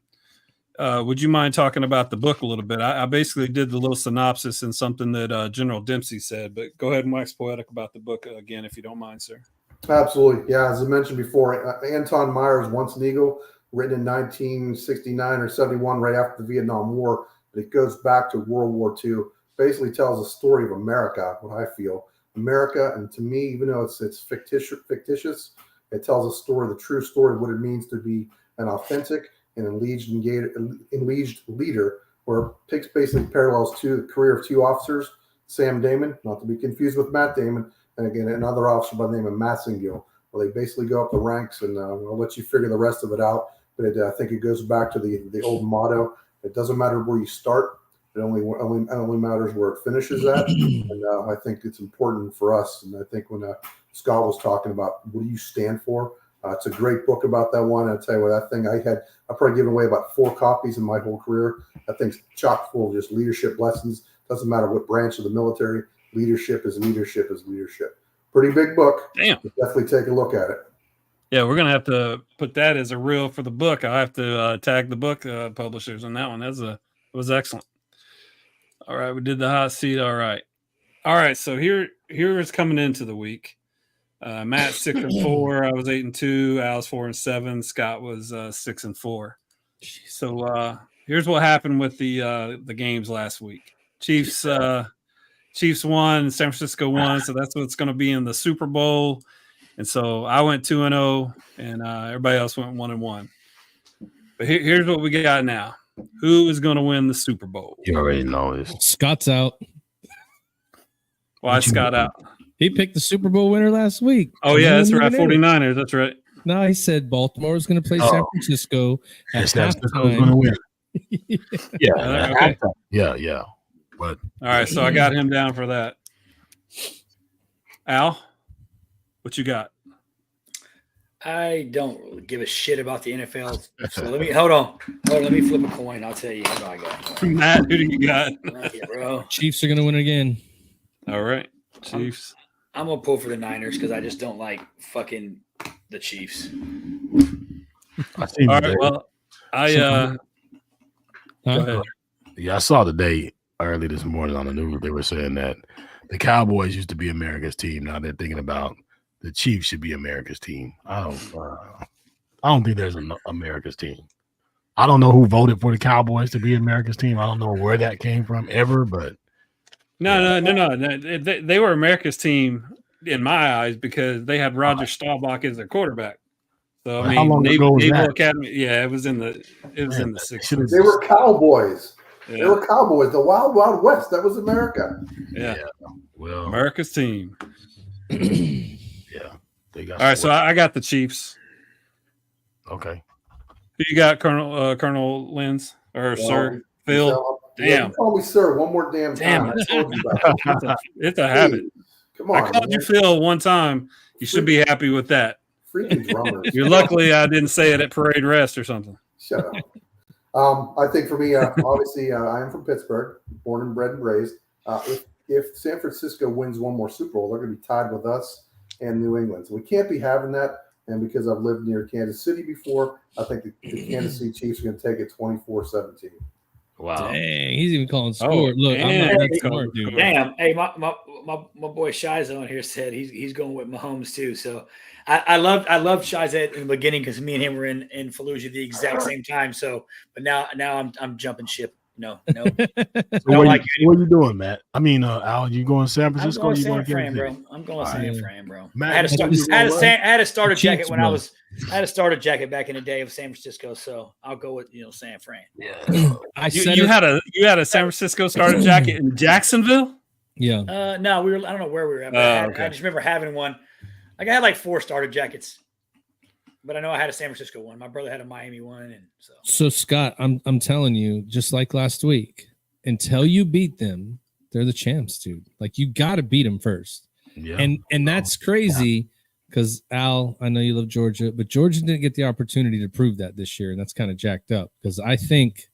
would you mind talking about the book a little bit? I basically did the little synopsis and something that General Dempsey said, but go ahead and wax poetic about the book again, if you don't mind, sir. Absolutely. Yeah, as I mentioned before, Anton Meyer's Once an Eagle, written in 1969 or 71, right after the Vietnam War. But it goes back to World War II. Basically tells a story of America, what I feel. America, and to me, even though it's fictitious, it tells a story, the true story of what it means to be an authentic and enlightened leader, where Pix basically parallels to the career of two officers, Sam Damon, not to be confused with Matt Damon, and again, another officer by the name of Massengill, where they basically go up the ranks, and I'll let you figure the rest of it out. But I think it goes back to the old motto: it doesn't matter where you start; it only matters where it finishes at. And I think it's important for us. And I think when Scott was talking about what do you stand for, it's a great book about that one. I'll tell you what, that thing I probably given away about 4 copies in my whole career. That thing's chock full of just leadership lessons. Doesn't matter what branch of the military. Leadership is leadership is leadership. Pretty big book. Damn. Definitely take a look at it. Yeah, we're going to have to put that as a reel for the book. I'll have to tag the book publishers on that one. It was excellent. All right, we did the hot seat. All right. So here is coming into the week. Matt 6-4. I was 8-2. Al's 4-7. Scott was 6-4. So here's what happened with the games last week. Chiefs won. San Francisco won. So that's what's going to be in the Super Bowl. And so I went 2-0, and everybody else went 1-1. But here's what we got now. Who is going to win the Super Bowl? You already know this. Scott's out. Why is Scott out? He picked the Super Bowl winner last week. Oh, yeah, that's right. 49ers. That's right. No, he said Baltimore was going to play San Francisco at halftime. Going to win. Okay. Yeah. But all right, so I got him down for that. Al, what you got? I don't give a shit about the NFL. So let me hold on. Let me flip a coin. I'll tell you who I got. Matt, who do you got? Yeah, bro. Chiefs are going to win again. All right, Chiefs. I'm gonna pull for the Niners because I just don't like fucking the Chiefs. All right. Well, go ahead. Yeah, I saw today early this morning on the news. They were saying that the Cowboys used to be America's team. Now they're thinking about the Chiefs should be America's team. I don't think there's an America's team. I don't know who voted for the Cowboys to be America's team. I don't know where that came from ever, but no. They were America's team in my eyes because they had Roger Staubach as their quarterback. So I mean, Naval Academy. Yeah, it was in the 60s. They were Cowboys. Yeah. They were Cowboys. The Wild Wild West. That was America. Yeah. Well, America's team. Yeah. They got all right, so I got the Chiefs. Okay. Who you got, Colonel Lenz or Sir Phil? Damn. Call me sir one more damn time. I told you about it. It's a habit. Come on. I called you Phil one time. You should be happy with that. Freaking drummers. You're luckily I didn't say it at Parade Rest or something. Shut up. I think for me, obviously, I am from Pittsburgh, born and bred and raised. If San Francisco wins one more Super Bowl, they're going to be tied with us and New England. So we can't be having that. And because I've lived near Kansas City before, I think the Kansas City Chiefs are going to take it 24-17. Wow. Dang, he's even calling score. Look, I'm not that smart, dude. Damn. Hey, my boy Shiza on here said he's going with Mahomes too. So I loved Shiza in the beginning because me and him were in Fallujah the exact same time. So, but now I'm jumping ship. No. So what are you doing, Matt? I mean, Al, you going to San Francisco? I'm going San Fran, bro. I'm going San Fran, bro. Matt, I had a starter jacket when I had a starter jacket back in the day of San Francisco, so I'll go with San Fran. Yeah. You had a San Francisco starter jacket in Jacksonville? Yeah. No, I don't know where we were at. But I just remember having one Like I had like 4 starter jackets, but I know I had a San Francisco one. My brother had a Miami one, and so. So Scott, I'm telling you, just like last week, until you beat them, they're the champs, dude. Like you got to beat them first. Yeah. And that's crazy because Al, I know you love Georgia, but Georgia didn't get the opportunity to prove that this year, and that's kind of jacked up because I think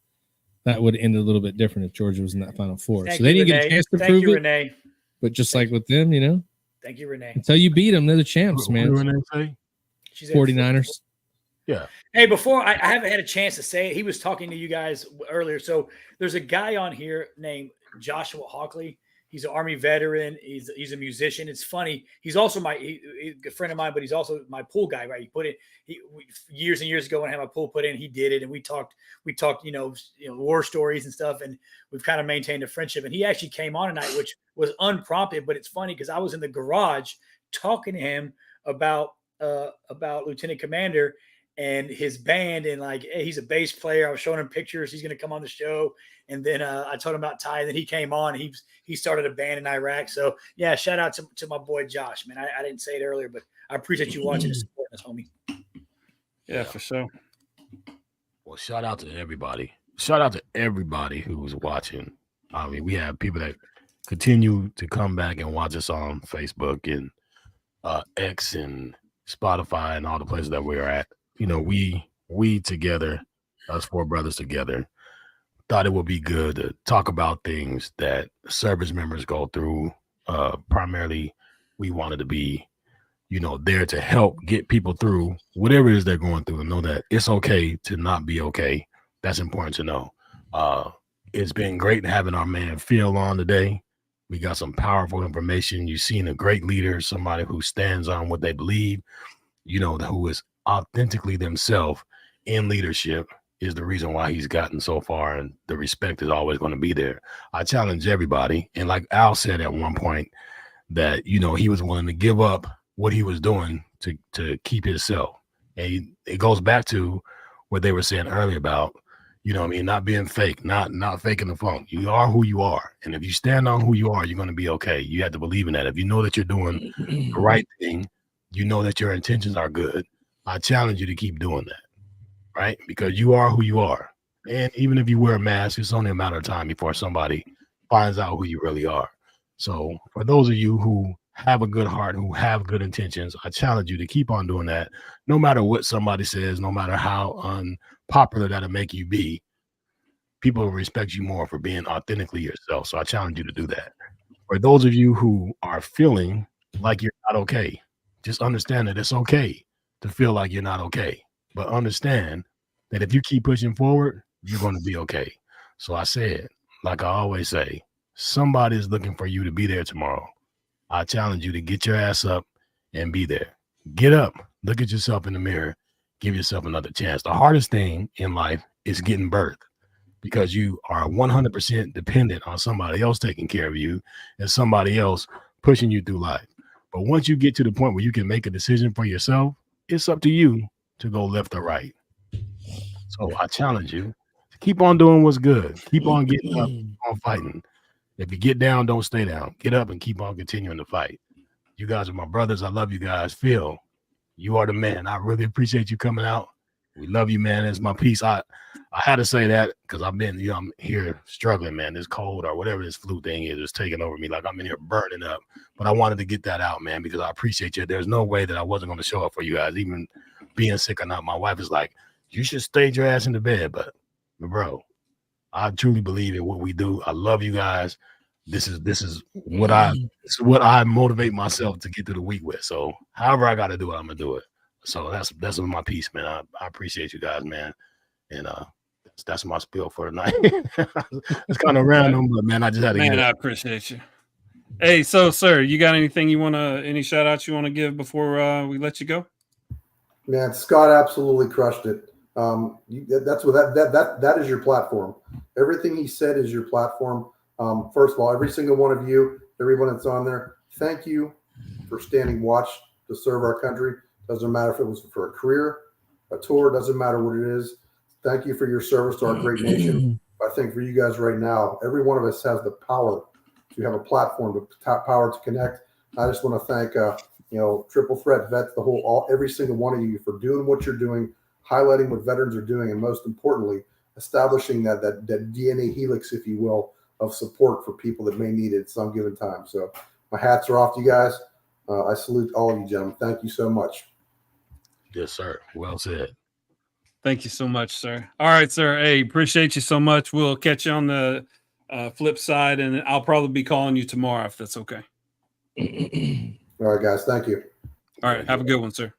that would end a little bit different if Georgia was in that Final Four. So they didn't get a chance to prove it. Renee. But just like with them, you know. Thank you, Renee. Until you beat them, they're the champs, man. What did Renee say? She's 49ers. Yeah. Hey, before I haven't had a chance to say it, he was talking to you guys earlier. So there's a guy on here named Joshua Hockley. He's an Army veteran. He's a musician. It's funny. He's also he's a friend of mine, but he's also my pool guy, right? He put it years and years ago when I had my pool put in. He did it, and we talked, you know, war stories and stuff, and we've kind of maintained a friendship. And he actually came on tonight, which was unprompted, but it's funny because I was in the garage talking to him about Lieutenant Commander and his band, and like, hey, he's a bass player. I was showing him pictures. He's going to come on the show. And then I told him about Ty. And then he came on. He started a band in Iraq. So yeah, shout out to my boy Josh, man. I didn't say it earlier, but I appreciate you watching and supporting us, homie. Yeah, for sure. Well, shout out to everybody. Shout out to everybody who was watching. I mean, we have people that continue to come back and watch us on Facebook and X and Spotify and all the places that we're at. You know, we together, us 4 brothers together, thought it would be good to talk about things that service members go through. Primarily, we wanted to be, you know, there to help get people through whatever it is they're going through and know that it's okay to not be okay. That's important to know. It's been great having our man Phil on today. We got some powerful information. You've seen a great leader, somebody who stands on what they believe, you know, who is authentically themselves in leadership is the reason why he's gotten so far, and the respect is always going to be there. I challenge everybody. And like Al said at one point that, you know, he was willing to give up what he was doing to keep himself. And it goes back to what they were saying earlier about, you know what I mean, not being fake, not faking the funk. You are who you are. And if you stand on who you are, you're going to be okay. You have to believe in that. If you know that you're doing the right thing, you know that your intentions are good, I challenge you to keep doing that, right? Because you are who you are. And even if you wear a mask, it's only a matter of time before somebody finds out who you really are. So for those of you who have a good heart, who have good intentions, I challenge you to keep on doing that. No matter what somebody says, no matter how unpopular that'll make you be, people will respect you more for being authentically yourself. So I challenge you to do that. For those of you who are feeling like you're not okay, just understand that it's okay to feel like you're not okay. But understand that if you keep pushing forward, you're going to be okay. So I said, like I always say, somebody is looking for you to be there tomorrow. I challenge you to get your ass up and be there. Get up, look at yourself in the mirror, give yourself another chance. The hardest thing in life is getting birth, because you are 100% dependent on somebody else taking care of you and somebody else pushing you through life. But once you get to the point where you can make a decision for yourself, it's up to you to go left or right. So I challenge you to keep on doing what's good. Keep on getting up, keep on fighting. If you get down, don't stay down. Get up and keep on continuing to fight. You guys are my brothers. I love you guys. Phil, you are the man. I really appreciate you coming out. We love you, man. It's my piece. I had to say that because I've been, you know, I'm here struggling, man. This cold or whatever this flu thing is taking over me. Like I'm in here burning up. But I wanted to get that out, man, because I appreciate you. There's no way that I wasn't going to show up for you guys, even being sick or not. My wife is like, you should stay your ass in the bed. But bro, I truly believe in what we do. I love you guys. This is what I motivate myself to get through the week with. So however I got to do it, I'm gonna do it. So that's my piece, man. I appreciate you guys, man. And that's my spiel for tonight. It's kind of random, but man, I just had to get it. I appreciate you. Hey, so sir, you got anything you any shout outs you want to give before we let you go? Man, Scott absolutely crushed it. That's what that is your platform. Everything he said is your platform. First of all, every single one of you, everyone that's on there, thank you for standing watch to serve our country. Doesn't matter if it was for a career, a tour, doesn't matter what it is. Thank you for your service to our great nation. I think for you guys right now, every one of us has the power to have a platform, the power to connect. I just want to thank triple threat vets, every single one of you for doing what you're doing, highlighting what veterans are doing, and most importantly, establishing that DNA helix, if you will, of support for people that may need it at some given time. So my hats are off to you guys. I salute all of you, gentlemen. Thank you so much. Yes, sir. Well said. Thank you so much, sir. All right, sir. Hey, appreciate you so much. We'll catch you on the flip side, and I'll probably be calling you tomorrow if that's okay. All right, guys. Thank you. All right. Have a good one, sir.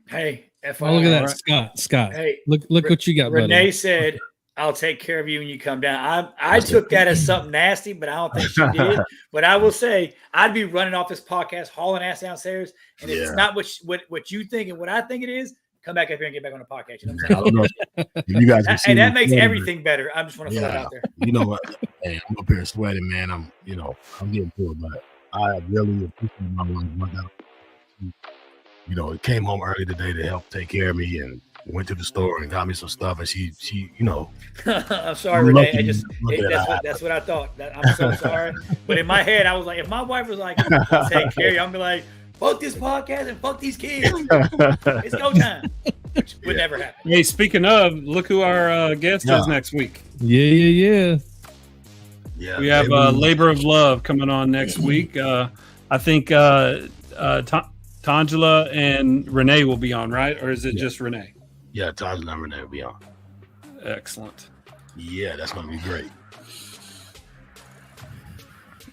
Hey, FYI. Oh, look at that, Scott. Hey, look what you got, buddy. Renee said, "I'll take care of you when you come down." I took that as something nasty, but I don't think she did. But I will say, I'd be running off this podcast, hauling ass downstairs, and if it's not what you think and what I think it is, come back up here and get back on the podcast. You know what I'm saying? I don't know if you guys, and that makes everything better. I just want to throw it out there. You know what? Hey, I'm up here sweating, man. I'm getting to it, but I really appreciate my wife. My daughter, it came home early today to help take care of me, and went to the store and got me some stuff. And she I'm sorry, Renee. That's what I thought. I'm so sorry. But in my head, I was like, if my wife was like, I'll take care of you, I'm be like, fuck this podcast and fuck these kids. It's go time. Which would never happen. Hey, speaking of, look who our guest is next week. Yeah. We have Labor of Love coming on next week. I think Tangela and Renee will be on, right? Or is it just Renee? Yeah, Tangela and Renee will be on. Excellent. Yeah, that's going to be great.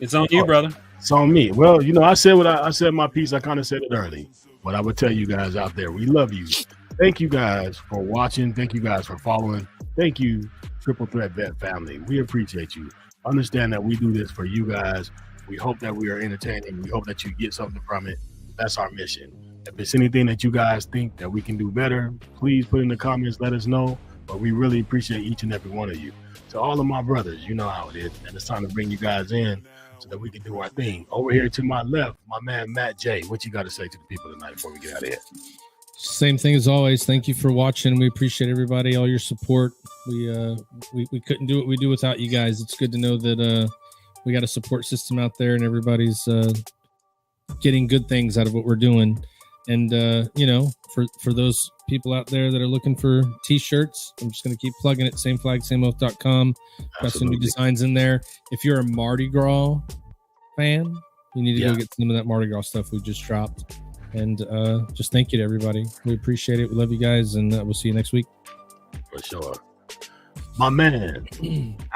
It's on you, brother. It's on me. Well, I said I said my piece. I kind of said it early, but I would tell you guys out there, we love you. Thank you guys for watching. Thank you guys for following. Thank you, Triple Threat Vet family. We appreciate you. Understand that we do this for you guys. We hope that we are entertaining. We hope that you get something from it. That's our mission. If it's anything that you guys think that we can do better, please put in the comments, let us know. But we really appreciate each and every one of you. To all of my brothers, you know how it is. And it's time to bring you guys in so that we can do our thing. Over here to my left, my man, Matt J. What you got to say to the people tonight before we get out of here? Same thing as always. Thank you for watching. We appreciate everybody, all your support. We couldn't do what we do without you guys. It's good to know that we got a support system out there and everybody's getting good things out of what we're doing. And for those people out there that are looking for t-shirts, I'm just going to keep plugging it. sameflagsameoath.com. Got some new designs in there. If you're a Mardi Gras fan, you need to go get some of that Mardi Gras stuff we just dropped. And just thank you to everybody. We appreciate it. We love you guys, and we'll see you next week. For sure. My man,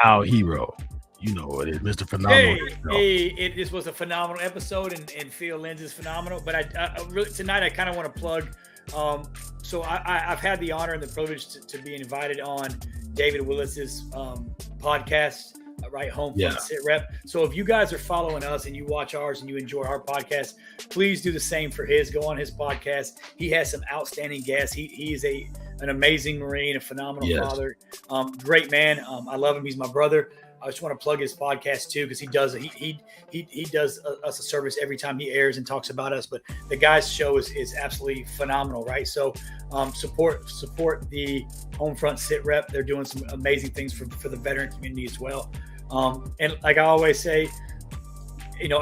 our hero. You know what it is, Mr. Phenomenal. This was a phenomenal episode, and Phil Lenz is phenomenal. But I really, tonight I kind of want to plug. So I've had the honor and the privilege to be invited on David Willis's podcast, right? Home Front Sit Rep. So if you guys are following us and you watch ours and you enjoy our podcast, please do the same for his. Go on his podcast. He has some outstanding guests. He is an amazing Marine, a phenomenal father, great man. I love him. He's my brother. I just want to plug his podcast too, because he does us a service every time he airs and talks about us. But the guy's show is absolutely phenomenal, right? So support the Homefront Sit Rep. They're doing some amazing things for the veteran community as well. And like I always say,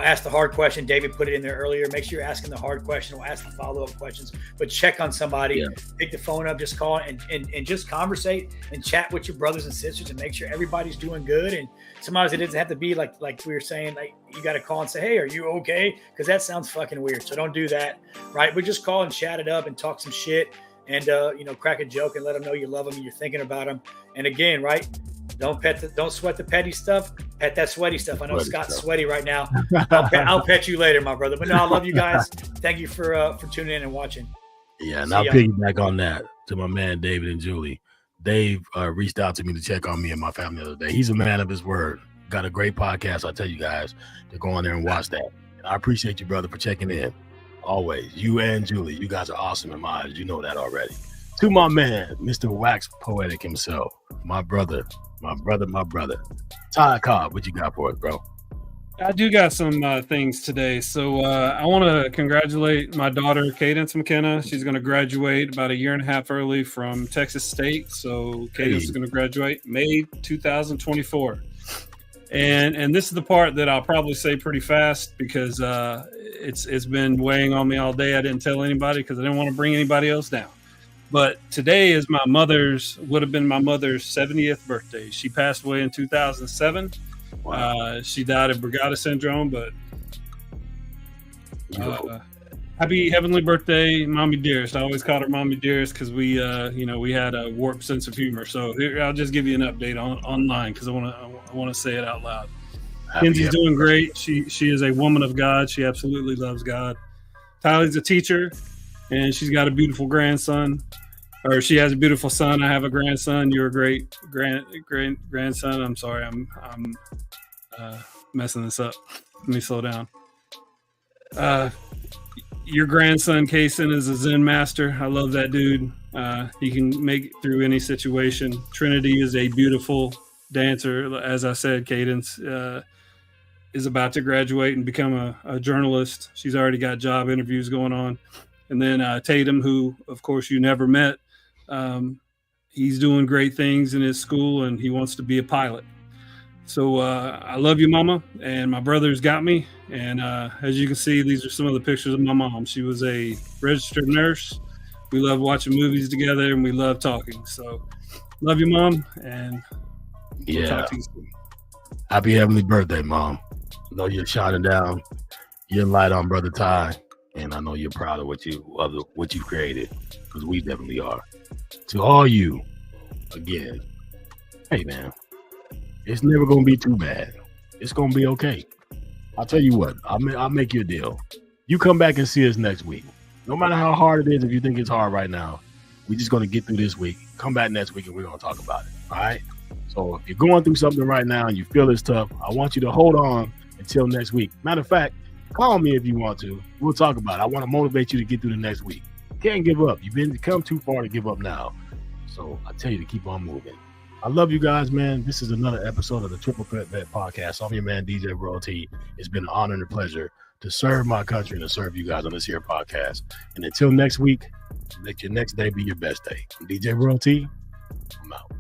ask the hard question. David put it in there earlier. Make sure you're asking the hard question. We'll ask the follow-up questions, but check on somebody. Pick the phone up, just call and just conversate and chat with your brothers and sisters and make sure everybody's doing good. And sometimes it doesn't have to be like we were saying, like you got to call and say, hey, are you okay? Because that sounds fucking weird. So don't do that, right? But just call and chat it up and talk some shit and, crack a joke and let them know you love them and you're thinking about them. And again, right? Don't sweat the petty stuff. Pet that sweaty stuff. I know Scott's sweaty right now. I'll pet you later, my brother. But no, I love you guys. Thank you for tuning in and watching. Yeah, and I'll piggyback on that to my man David and Julie. Dave reached out to me to check on me and my family the other day. He's a man of his word. Got a great podcast. I tell you guys to go on there and watch that. And I appreciate you, brother, for checking in. Always. You and Julie, you guys are awesome in my eyes. You know that already. To my man, Mr. Wax Poetic himself, my brother. Ty Cobb, what you got for us, bro? I do got some things today. So I want to congratulate my daughter, Cadence McKenna. She's going to graduate about a year and a half early from Texas State. So Cadence is going to graduate May 2024. And this is the part that I'll probably say pretty fast because it's been weighing on me all day. I didn't tell anybody because I didn't want to bring anybody else down. But today is would have been my mother's 70th birthday. She passed away in 2007. Wow. She died of Brugada syndrome, but happy heavenly birthday, Mommy Dearest. I always called her Mommy Dearest because we had a warped sense of humor. So here, I'll just give you an update online because I want to say it out loud. Kenzie's doing great. She is a woman of God. She absolutely loves God. Tylee's a teacher, and she's got a beautiful grandson. Or she has a beautiful son. I have a grandson. You're a great grandson. I'm sorry, I'm messing this up. Let me slow down. Your grandson, Kaysen, is a Zen master. I love that dude. He can make it through any situation. Trinity is a beautiful dancer. As I said, Cadence is about to graduate and become a journalist. She's already got job interviews going on. And then Tatum, who, of course, you never met, he's doing great things in his school, and he wants to be a pilot. So I love you, Mama, and my brother's got me. And as you can see, these are some of the pictures of my mom. She was a registered nurse. We love watching movies together, and we love talking. So love you, Mom, and we'll talk to you soon. Happy heavenly birthday, Mom. I know you're shining down your light on Brother Ty, and I know you're proud of what you created, because we definitely are. To all you, again, hey, man. It's never going to be too bad. It's going to be okay. I'll tell you what. I'll make you a deal. You come back and see us next week. No matter how hard it is, if you think it's hard right now, we're just going to get through this week. Come back next week and we're going to talk about it. All right? So if you're going through something right now and you feel it's tough, I want you to hold on until next week. Matter of fact, call me if you want to. We'll talk about it. I want to motivate you to get through the next week. Can't give up. You've come too far to give up now. So I tell you to keep on moving. I love you guys, man. This is another episode of the Triple Threat Vet Podcast. I'm your man, DJ Royalty. It's been an honor and a pleasure to serve my country and to serve you guys on this here podcast. And until next week, let your next day be your best day. I'm DJ Royalty. I'm out.